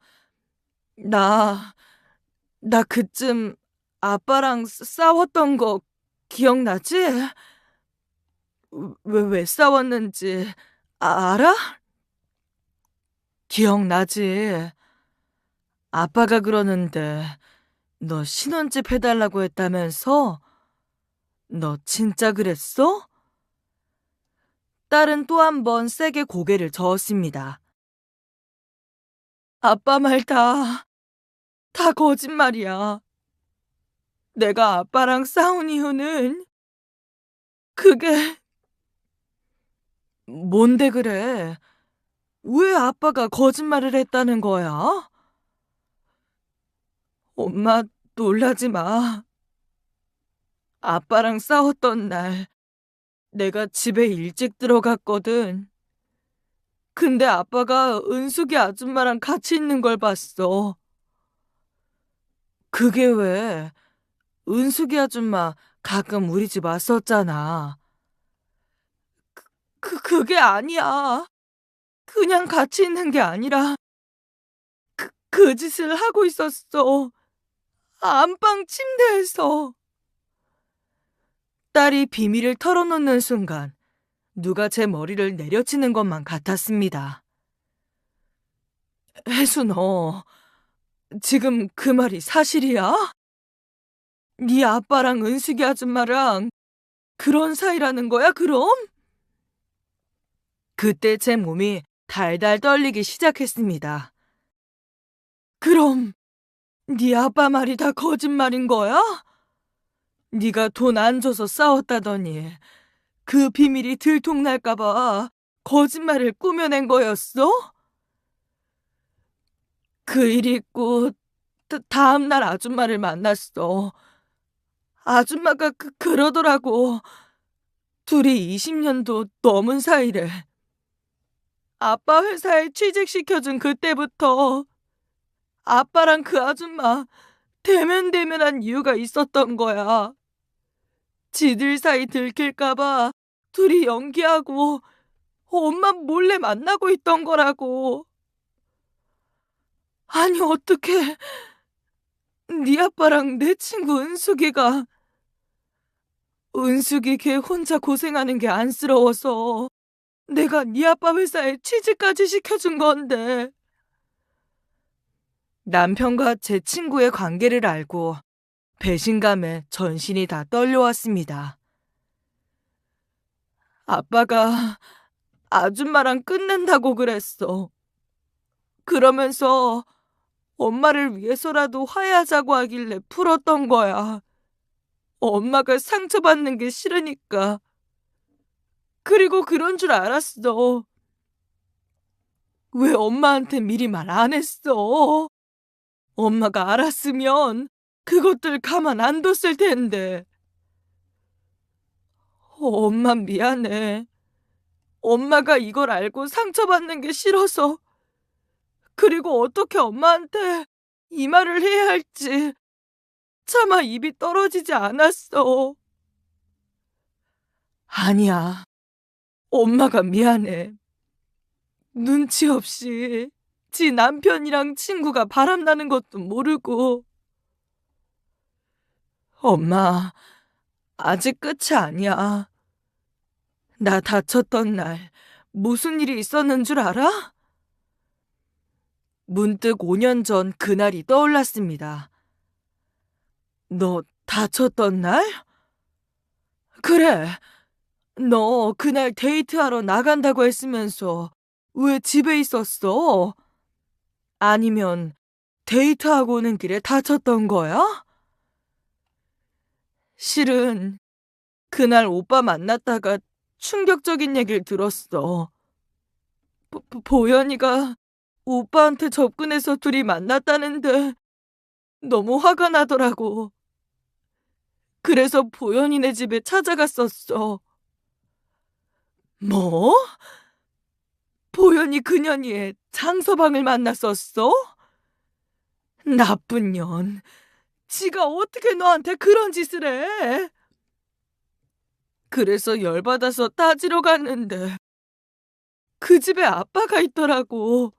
나, 나 그쯤 아빠랑 싸웠던 거 기억나지? 왜 싸웠는지 알아? 기억나지? 아빠가 그러는데 너 신혼집 해달라고 했다면서? 너 진짜 그랬어? 딸은 또 한 번 세게 고개를 저었습니다. 아빠 말 다 거짓말이야. 내가 아빠랑 싸운 이유는 그게 뭔데 그래? 왜 아빠가 거짓말을 했다는 거야? 엄마 놀라지 마. 아빠랑 싸웠던 날 내가 집에 일찍 들어갔거든. 근데 아빠가 은숙이 아줌마랑 같이 있는 걸 봤어. 그게 왜? 은숙이 아줌마 가끔 우리 집 왔었잖아. 그게 아니야. 그냥 같이 있는 게 아니라 그 짓을 하고 있었어. 안방 침대에서. 딸이 비밀을 털어놓는 순간 누가 제 머리를 내려치는 것만 같았습니다. 혜수 너 지금 그 말이 사실이야? 네 아빠랑 은숙이 아줌마랑 그런 사이라는 거야 그럼? 그때 제 몸이 달달 떨리기 시작했습니다. 그럼 네 아빠 말이 다 거짓말인 거야? 네가 돈 안 줘서 싸웠다더니 그 비밀이 들통날까 봐 거짓말을 꾸며낸 거였어? 그 일이 있고 다음 날 아줌마를 만났어. 아줌마가 그러더라고. 둘이 20년도 넘은 사이래. 아빠 회사에 취직시켜준 그때부터 아빠랑 그 아줌마 대면대면한 이유가 있었던 거야. 지들 사이 들킬까봐 둘이 연기하고 엄마 몰래 만나고 있던 거라고. 아니 어떡해. 네 아빠랑 내 친구 은숙이 걔 혼자 고생하는 게 안쓰러워서 내가 네 아빠 회사에 취직까지 시켜준 건데. 남편과 제 친구의 관계를 알고 배신감에 전신이 다 떨려왔습니다. 아빠가 아줌마랑 끝낸다고 그랬어. 그러면서 엄마를 위해서라도 화해하자고 하길래 풀었던 거야. 엄마가 상처받는 게 싫으니까. 그리고 그런 줄 알았어. 왜 엄마한테 미리 말 안 했어? 엄마가 알았으면 그것들 가만 안 뒀을 텐데. 엄마 미안해. 엄마가 이걸 알고 상처받는 게 싫어서. 그리고 어떻게 엄마한테 이 말을 해야 할지 차마 입이 떨어지지 않았어. 아니야. 엄마가 미안해. 눈치 없이 지 남편이랑 친구가 바람나는 것도 모르고. 엄마, 아직 끝이 아니야. 나 다쳤던 날 무슨 일이 있었는 줄 알아? 문득 5년 전 그날이 떠올랐습니다. 너 다쳤던 날? 그래. 너 그날 데이트하러 나간다고 했으면서 왜 집에 있었어? 아니면 데이트하고 오는 길에 다쳤던 거야? 실은 그날 오빠 만났다가 충격적인 얘기를 들었어. 보연이가 오빠한테 접근해서 둘이 만났다는데 너무 화가 나더라고. 그래서 보연이네 집에 찾아갔었어. 뭐? 보연이 그년이 장서방을 만났었어? 나쁜 년. 지가 어떻게 너한테 그런 짓을 해? 그래서 열받아서 따지러 갔는데 그 집에 아빠가 있더라고.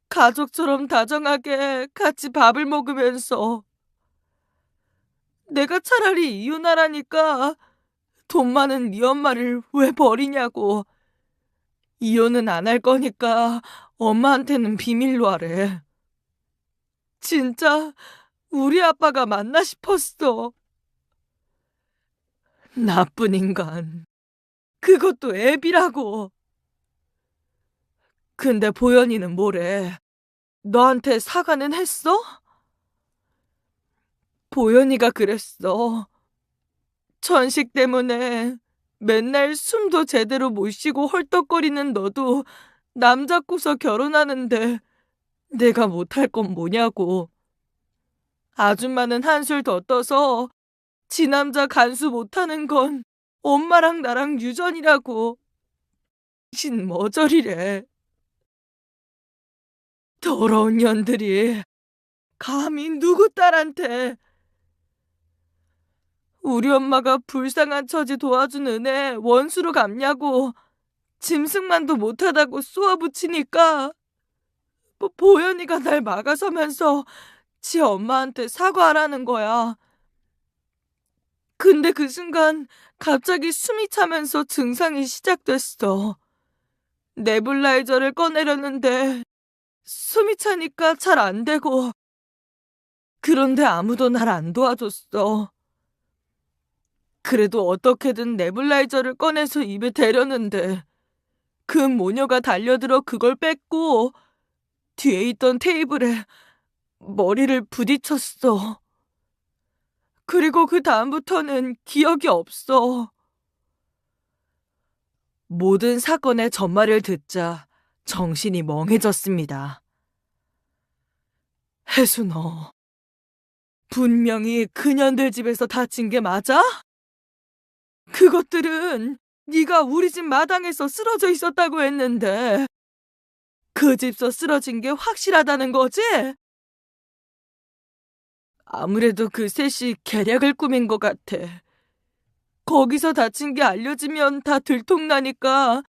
가족처럼 다정하게 같이 밥을 먹으면서. 내가 차라리 이혼하라니까 돈 많은 네 엄마를 왜 버리냐고. 이혼은 안 할 거니까 엄마한테는 비밀로 하래. 진짜 우리 아빠가 맞나 싶었어. 나쁜 인간. 그것도 애비라고. 근데 보연이는 뭐래? 너한테 사과는 했어? 보연이가 그랬어. 천식 때문에 맨날 숨도 제대로 못 쉬고 헐떡거리는 너도 남 잡고서 결혼하는데 내가 못할 건 뭐냐고. 아줌마는 한술 더 떠서 지 남자 간수 못하는 건 엄마랑 나랑 유전이라고. 신 머저리래. 더러운 년들이 감히 누구 딸한테. 우리 엄마가 불쌍한 처지 도와준 은혜 원수로 갚냐고 짐승만도 못하다고 쏘아붙이니까 보연이가 날 막아서면서 지 엄마한테 사과하라는 거야. 근데 그 순간 갑자기 숨이 차면서 증상이 시작됐어. 네블라이저를 꺼내려는데 숨이 차니까 잘 안 되고. 그런데 아무도 날 안 도와줬어. 그래도 어떻게든 네블라이저를 꺼내서 입에 대려는데 그 모녀가 달려들어 그걸 뺐고 뒤에 있던 테이블에 머리를 부딪혔어. 그리고 그 다음부터는 기억이 없어. 모든 사건의 전말을 듣자 정신이 멍해졌습니다. 혜수 너 분명히 그년들 집에서 다친 게 맞아? 그것들은 네가 우리 집 마당에서 쓰러져 있었다고 했는데 그 집서 쓰러진 게 확실하다는 거지? 아무래도 그 셋이 계략을 꾸민 것 같아. 거기서 다친 게 알려지면 다 들통나니까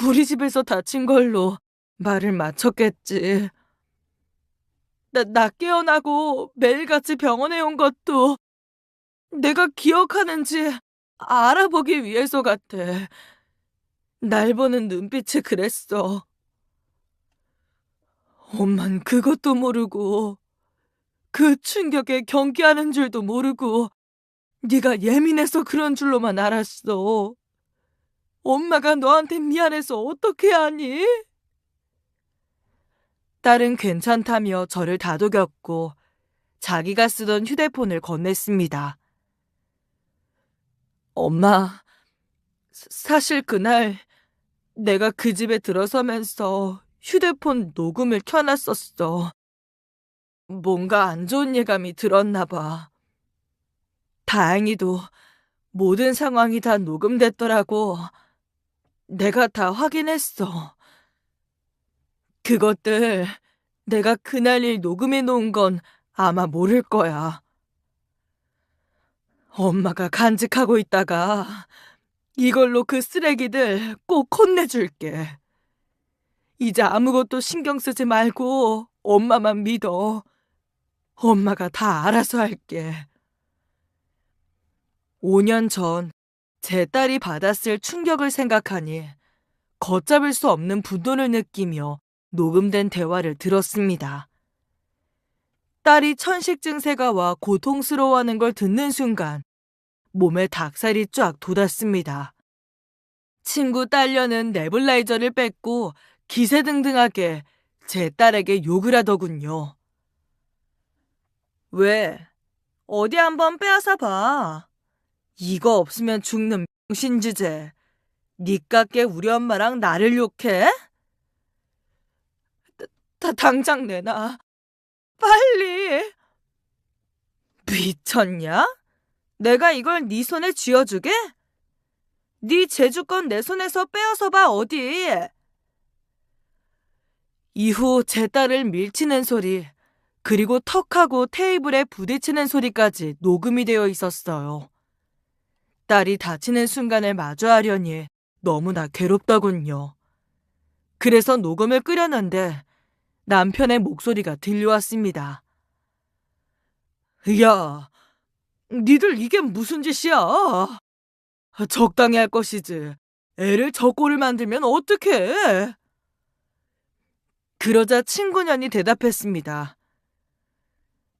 우리 집에서 다친 걸로 말을 맞췄겠지. 나 깨어나고 매일같이 병원에 온 것도 내가 기억하는지 알아보기 위해서 같아. 날 보는 눈빛이 그랬어. 엄만 그것도 모르고 그 충격에 경계하는 줄도 모르고 네가 예민해서 그런 줄로만 알았어. 엄마가 너한테 미안해서 어떻게 하니? 딸은 괜찮다며 저를 다독였고 자기가 쓰던 휴대폰을 건넸습니다. 엄마, 사실 그날 내가 그 집에 들어서면서 휴대폰 녹음을 켜놨었어. 뭔가 안 좋은 예감이 들었나 봐. 다행히도 모든 상황이 다 녹음됐더라고. 내가 다 확인했어. 그것들 내가 그날 일 녹음해 놓은 건 아마 모를 거야. 엄마가 간직하고 있다가 이걸로 그 쓰레기들 꼭 혼내줄게. 이제 아무것도 신경 쓰지 말고 엄마만 믿어. 엄마가 다 알아서 할게. 5년 전 제 딸이 받았을 충격을 생각하니 걷잡을 수 없는 분노를 느끼며 녹음된 대화를 들었습니다. 딸이 천식 증세가 와 고통스러워하는 걸 듣는 순간 몸에 닭살이 쫙 돋았습니다. 친구 딸녀는 네블라이저를 뺏고 기세등등하게 제 딸에게 욕을 하더군요. 왜? 어디 한번 빼앗아 봐. 이거 없으면 죽는 병신주제. 니깎게 우리 엄마랑 나를 욕해? 다 당장 내놔. 빨리. 미쳤냐? 내가 이걸 네 손에 쥐어주게? 네 제주권 내 손에서 빼어서 봐 어디. 이후 제 딸을 밀치는 소리, 그리고 턱하고 테이블에 부딪히는 소리까지 녹음이 되어 있었어요. 딸이 다치는 순간을 마주하려니 너무나 괴롭더군요. 그래서 녹음을 끄려는데 남편의 목소리가 들려왔습니다. 야, 니들 이게 무슨 짓이야? 적당히 할 것이지. 애를 저 꼴을 만들면 어떡해? 그러자 친구년이 대답했습니다.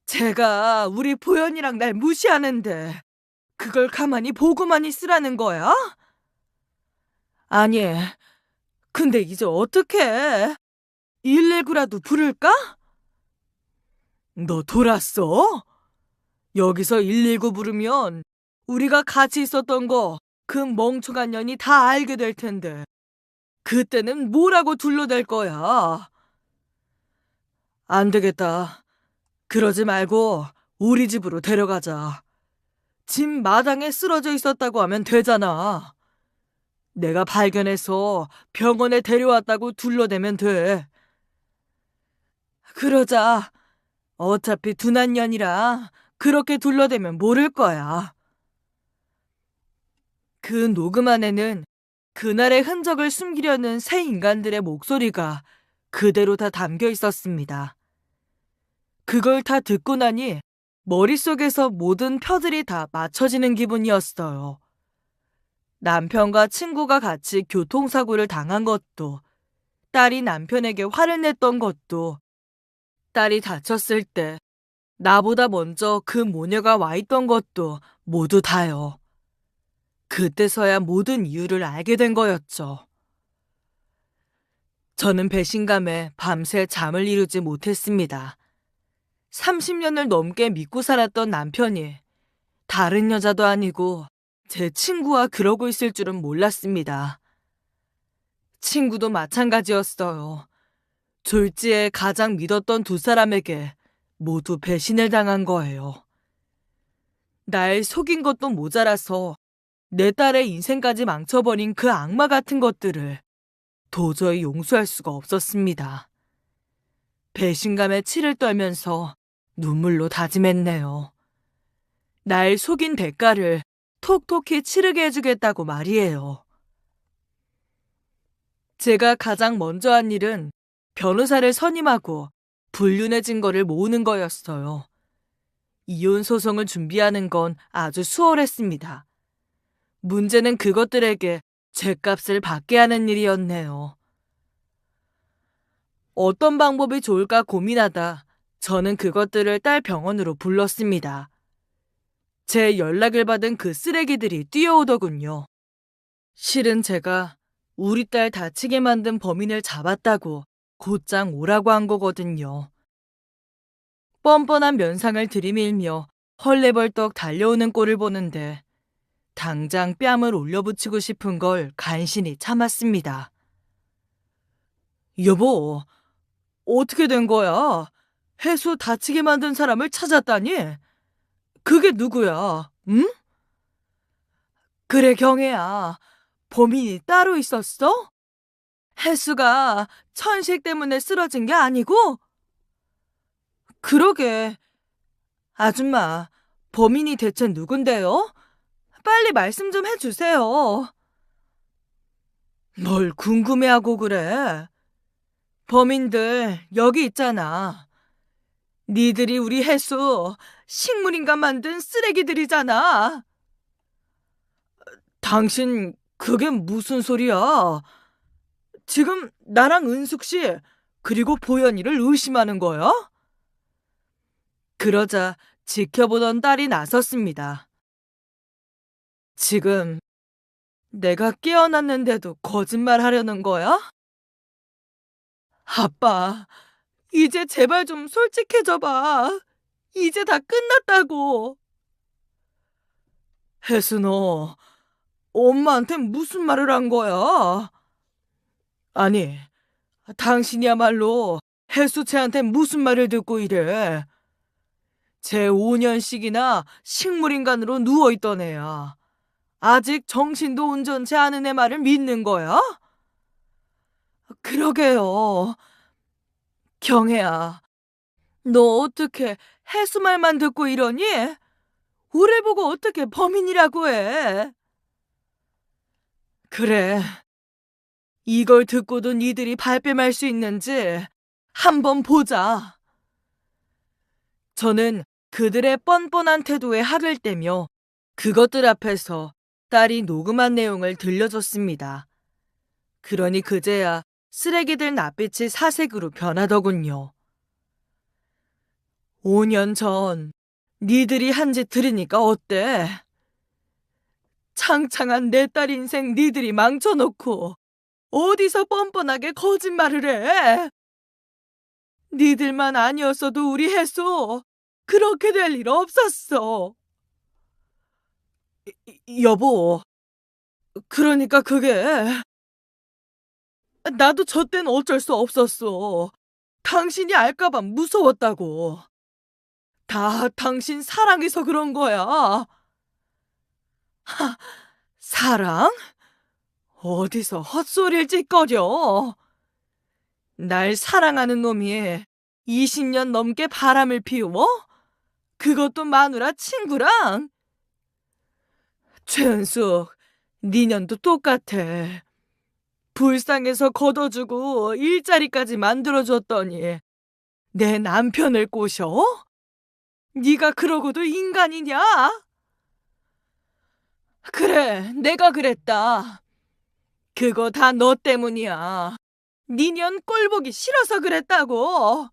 제가 우리 보현이랑 날 무시하는데 그걸 가만히 보고만 있으라는 거야? 아니, 근데 이제 어떡해? 119라도 부를까? 너 돌았어? 여기서 119 부르면 우리가 같이 있었던 거 그 멍청한 년이 다 알게 될 텐데 그때는 뭐라고 둘러댈 거야? 안 되겠다. 그러지 말고 우리 집으로 데려가자. 집 마당에 쓰러져 있었다고 하면 되잖아. 내가 발견해서 병원에 데려왔다고 둘러대면 돼. 그러자. 어차피 둔한 년이라 그렇게 둘러대면 모를 거야. 그 녹음 안에는 그날의 흔적을 숨기려는 새 인간들의 목소리가 그대로 다 담겨 있었습니다. 그걸 다 듣고 나니 머릿속에서 모든 펴들이 다 맞춰지는 기분이었어요. 남편과 친구가 같이 교통사고를 당한 것도, 딸이 남편에게 화를 냈던 것도, 딸이 다쳤을 때 나보다 먼저 그 모녀가 와 있던 것도 모두 다요. 그때서야 모든 이유를 알게 된 거였죠. 저는 배신감에 밤새 잠을 이루지 못했습니다. 30년을 넘게 믿고 살았던 남편이 다른 여자도 아니고 제 친구와 그러고 있을 줄은 몰랐습니다. 친구도 마찬가지였어요. 졸지에 가장 믿었던 두 사람에게 모두 배신을 당한 거예요. 날 속인 것도 모자라서 내 딸의 인생까지 망쳐버린 그 악마 같은 것들을 도저히 용서할 수가 없었습니다. 배신감에 치를 떨면서 눈물로 다짐했네요. 날 속인 대가를 톡톡히 치르게 해주겠다고 말이에요. 제가 가장 먼저 한 일은 변호사를 선임하고 불륜의 증거를 모으는 거였어요. 이혼 소송을 준비하는 건 아주 수월했습니다. 문제는 그것들에게 죗값을 받게 하는 일이었네요. 어떤 방법이 좋을까 고민하다 저는 그것들을 딸 병원으로 불렀습니다. 제 연락을 받은 그 쓰레기들이 뛰어오더군요. 실은 제가 우리 딸 다치게 만든 범인을 잡았다고 곧장 오라고 한 거거든요. 뻔뻔한 면상을 들이밀며 헐레벌떡 달려오는 꼴을 보는데 당장 뺨을 올려붙이고 싶은 걸 간신히 참았습니다. 여보, 어떻게 된 거야? 해수 다치게 만든 사람을 찾았다니? 그게 누구야? 응? 그래, 경혜야. 범인이 따로 있었어? 해수가 천식 때문에 쓰러진 게 아니고? 그러게. 아줌마, 범인이 대체 누군데요? 빨리 말씀 좀 해주세요. 뭘 궁금해하고 그래? 범인들 여기 있잖아. 니들이 우리 해수 식물인간 만든 쓰레기들이잖아. 당신 그게 무슨 소리야? 지금 나랑 은숙 씨 그리고 보현이를 의심하는 거야? 그러자 지켜보던 딸이 나섰습니다. 지금 내가 깨어났는데도 거짓말 하려는 거야? 아빠, 이제 제발 좀 솔직해져 봐. 이제 다 끝났다고. 혜수 너 엄마한테 무슨 말을 한 거야? 아니, 당신이야말로 혜수채한테 무슨 말을 듣고 이래. 제 5년씩이나 식물인간으로 누워있던 애야. 아직 정신도 온전치 않은 애 말을 믿는 거야? 그러게요. 경혜야, 너 어떻게 혜수 말만 듣고 이러니? 우릴 보고 어떻게 범인이라고 해? 그래, 이걸 듣고도 니들이 발뺌할 수 있는지 한번 보자. 저는 그들의 뻔뻔한 태도에 학을 떼며 그것들 앞에서 딸이 녹음한 내용을 들려줬습니다. 그러니 그제야 쓰레기들 낯빛이 사색으로 변하더군요. 5년 전 니들이 한 짓 들으니까 어때? 창창한 내 딸 인생 니들이 망쳐놓고 어디서 뻔뻔하게 거짓말을 해? 니들만 아니었어도 우리 해수 그렇게 될 일 없었어. 여보, 그러니까 그게 나도 저 땐 어쩔 수 없었어. 당신이 알까봐 무서웠다고. 다 당신 사랑해서 그런 거야. 하, 사랑? 어디서 헛소리를 찌꺼려. 날 사랑하는 놈이 20년 넘게 바람을 피워? 그것도 마누라 친구랑? 최은숙, 니년도 똑같아. 불쌍해서 걷어주고 일자리까지 만들어줬더니 내 남편을 꼬셔? 네가 그러고도 인간이냐? 그래, 내가 그랬다. 그거 다 너 때문이야. 니년 꼴보기 싫어서 그랬다고.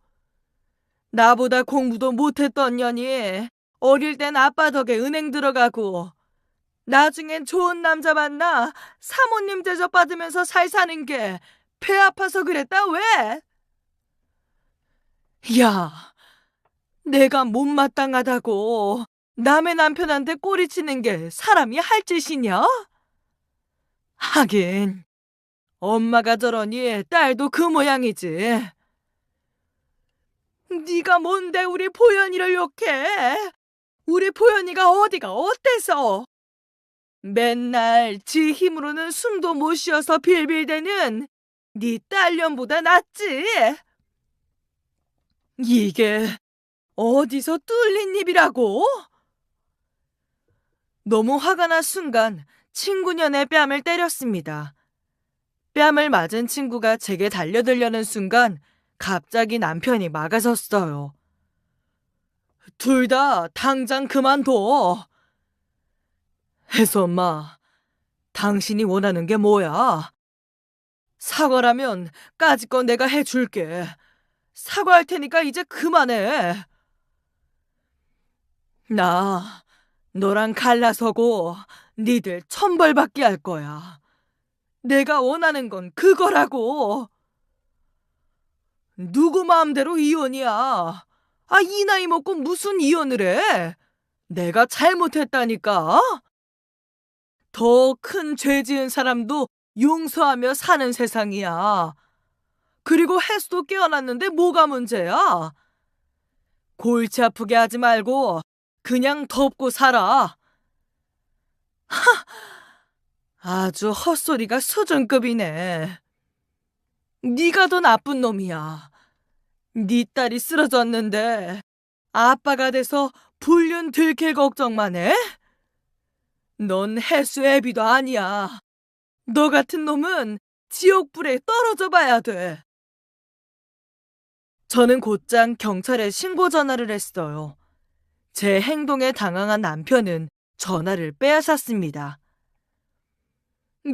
나보다 공부도 못했던 년이 어릴 땐 아빠 덕에 은행 들어가고 나중엔 좋은 남자 만나 사모님 대접받으면서 잘 사는 게 배 아파서 그랬다 왜? 야, 내가 못마땅하다고 남의 남편한테 꼬리치는 게 사람이 할 짓이냐? 하긴 엄마가 저러니 딸도 그 모양이지. 네가 뭔데 우리 보현이를 욕해? 우리 보현이가 어디가 어때서? 맨날 지 힘으로는 숨도 못 쉬어서 빌빌대는 네 딸년보다 낫지. 이게 어디서 뚫린 입이라고? 너무 화가 난 순간 친구년의 뺨을 때렸습니다. 뺨을 맞은 친구가 제게 달려들려는 순간 갑자기 남편이 막아섰어요. 둘 다 당장 그만둬. 혜수 엄마, 당신이 원하는 게 뭐야? 사과라면 까짓 건 내가 해줄게. 사과할 테니까 이제 그만해. 나 너랑 갈라서고 니들 천벌받게 할 거야. 내가 원하는 건 그거라고. 누구 마음대로 이혼이야. 이 나이 먹고 무슨 이혼을 해? 내가 잘못했다니까. 더 큰 죄 지은 사람도 용서하며 사는 세상이야. 그리고 혜수도 깨어났는데 뭐가 문제야? 골치 아프게 하지 말고 그냥 덮고 살아. 아주 헛소리가 수준급이네. 네가 더 나쁜 놈이야. 네 딸이 쓰러졌는데 아빠가 돼서 불륜 들킬 걱정만 해? 넌 혜수 애비도 아니야. 너 같은 놈은 지옥불에 떨어져 봐야 돼. 저는 곧장 경찰에 신고 전화를 했어요. 제 행동에 당황한 남편은 전화를 빼앗았습니다.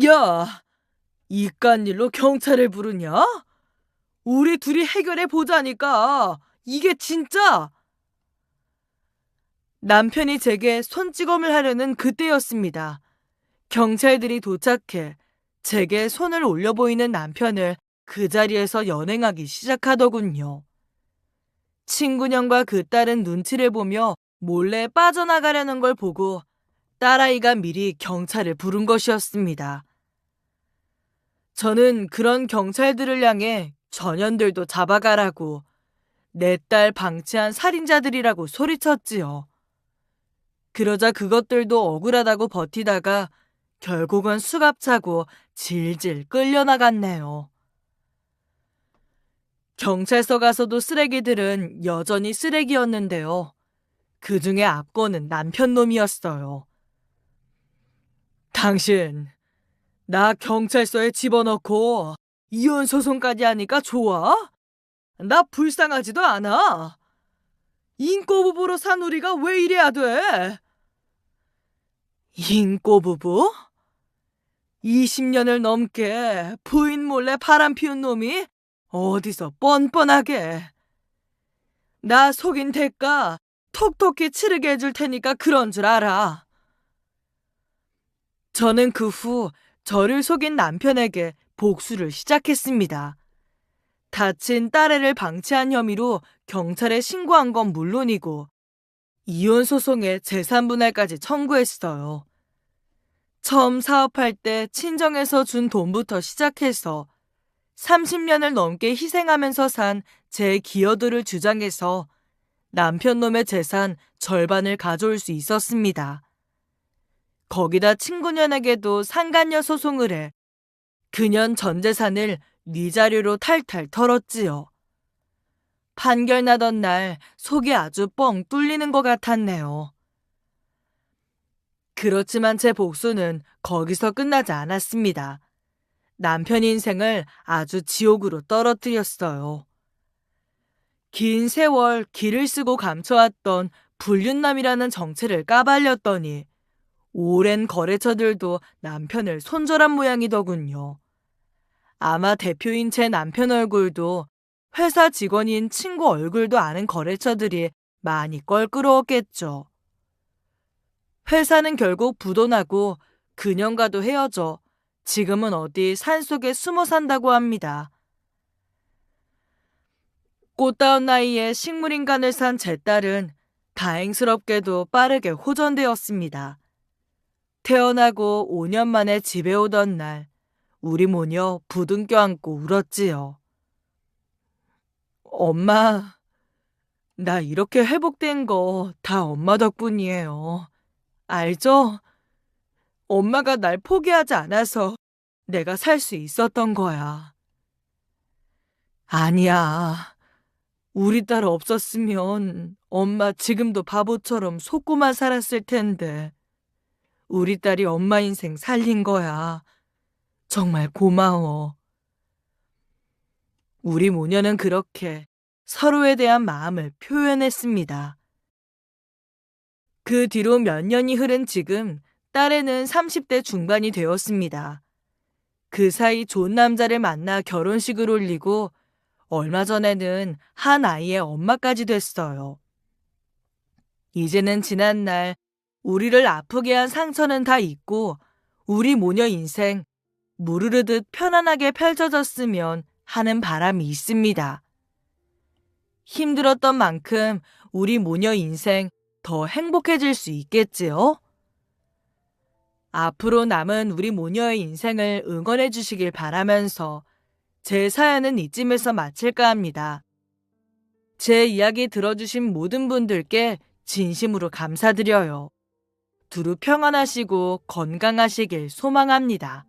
야, 이깟 일로 경찰을 부르냐? 우리 둘이 해결해 보자니까. 이게 진짜. 남편이 제게 손찌검을 하려는 그때였습니다. 경찰들이 도착해 제게 손을 올려 보이는 남편을 그 자리에서 연행하기 시작하더군요. 친구년과 그 딸은 눈치를 보며 몰래 빠져나가려는 걸 보고 딸아이가 미리 경찰을 부른 것이었습니다. 저는 그런 경찰들을 향해 전현들도 잡아가라고 내 딸 방치한 살인자들이라고 소리쳤지요. 그러자 그것들도 억울하다고 버티다가 결국은 수갑차고 질질 끌려나갔네요. 경찰서 가서도 쓰레기들은 여전히 쓰레기였는데요. 그 중에 압권은 남편 놈이었어요. 당신, 나 경찰서에 집어넣고 이혼 소송까지 하니까 좋아? 나 불쌍하지도 않아. 인꼬부부로 산 우리가 왜 이래야 돼? 인꼬부부? 20년을 넘게 부인 몰래 바람 피운 놈이 어디서 뻔뻔하게. 나 속인 대가 톡톡히 치르게 해줄 테니까 그런 줄 알아. 저는 그 후 저를 속인 남편에게 복수를 시작했습니다. 다친 딸애를 방치한 혐의로 경찰에 신고한 건 물론이고 이혼 소송에 재산분할까지 청구했어요. 처음 사업할 때 친정에서 준 돈부터 시작해서 30년을 넘게 희생하면서 산 제 기여도를 주장해서 남편 놈의 재산 절반을 가져올 수 있었습니다. 거기다 친구년에게도 상간녀 소송을 해 그년 전 재산을 위자료로 탈탈 털었지요. 판결 나던 날 속이 아주 뻥 뚫리는 것 같았네요. 그렇지만 제 복수는 거기서 끝나지 않았습니다. 남편 인생을 아주 지옥으로 떨어뜨렸어요. 긴 세월 기를 쓰고 감춰왔던 불륜남이라는 정체를 까발렸더니 오랜 거래처들도 남편을 손절한 모양이더군요. 아마 대표인 제 남편 얼굴도 회사 직원인 친구 얼굴도 아는 거래처들이 많이 껄끄러웠겠죠. 회사는 결국 부도나고 그년과도 헤어져 지금은 어디 산속에 숨어 산다고 합니다. 꽃다운 나이에 식물인간을 산 제 딸은 다행스럽게도 빠르게 호전되었습니다. 태어나고 5년 만에 집에 오던 날 우리 모녀 부둥켜 안고 울었지요. 엄마, 나 이렇게 회복된 거 다 엄마 덕분이에요. 알죠? 엄마가 날 포기하지 않아서 내가 살 수 있었던 거야. 아니야. 우리 딸 없었으면 엄마 지금도 바보처럼 속고만 살았을 텐데. 우리 딸이 엄마 인생 살린 거야. 정말 고마워. 우리 모녀는 그렇게 서로에 대한 마음을 표현했습니다. 그 뒤로 몇 년이 흐른 지금 딸애는 30대 중반이 되었습니다. 그 사이 좋은 남자를 만나 결혼식을 올리고 얼마 전에는 한 아이의 엄마까지 됐어요. 이제는 지난날 우리를 아프게 한 상처는 다 잊고 우리 모녀 인생 무르르듯 편안하게 펼쳐졌으면 하는 바람이 있습니다. 힘들었던 만큼 우리 모녀 인생 더 행복해질 수 있겠지요? 앞으로 남은 우리 모녀의 인생을 응원해 주시길 바라면서 제 사연은 이쯤에서 마칠까 합니다. 제 이야기 들어주신 모든 분들께 진심으로 감사드려요. 두루 평안하시고 건강하시길 소망합니다.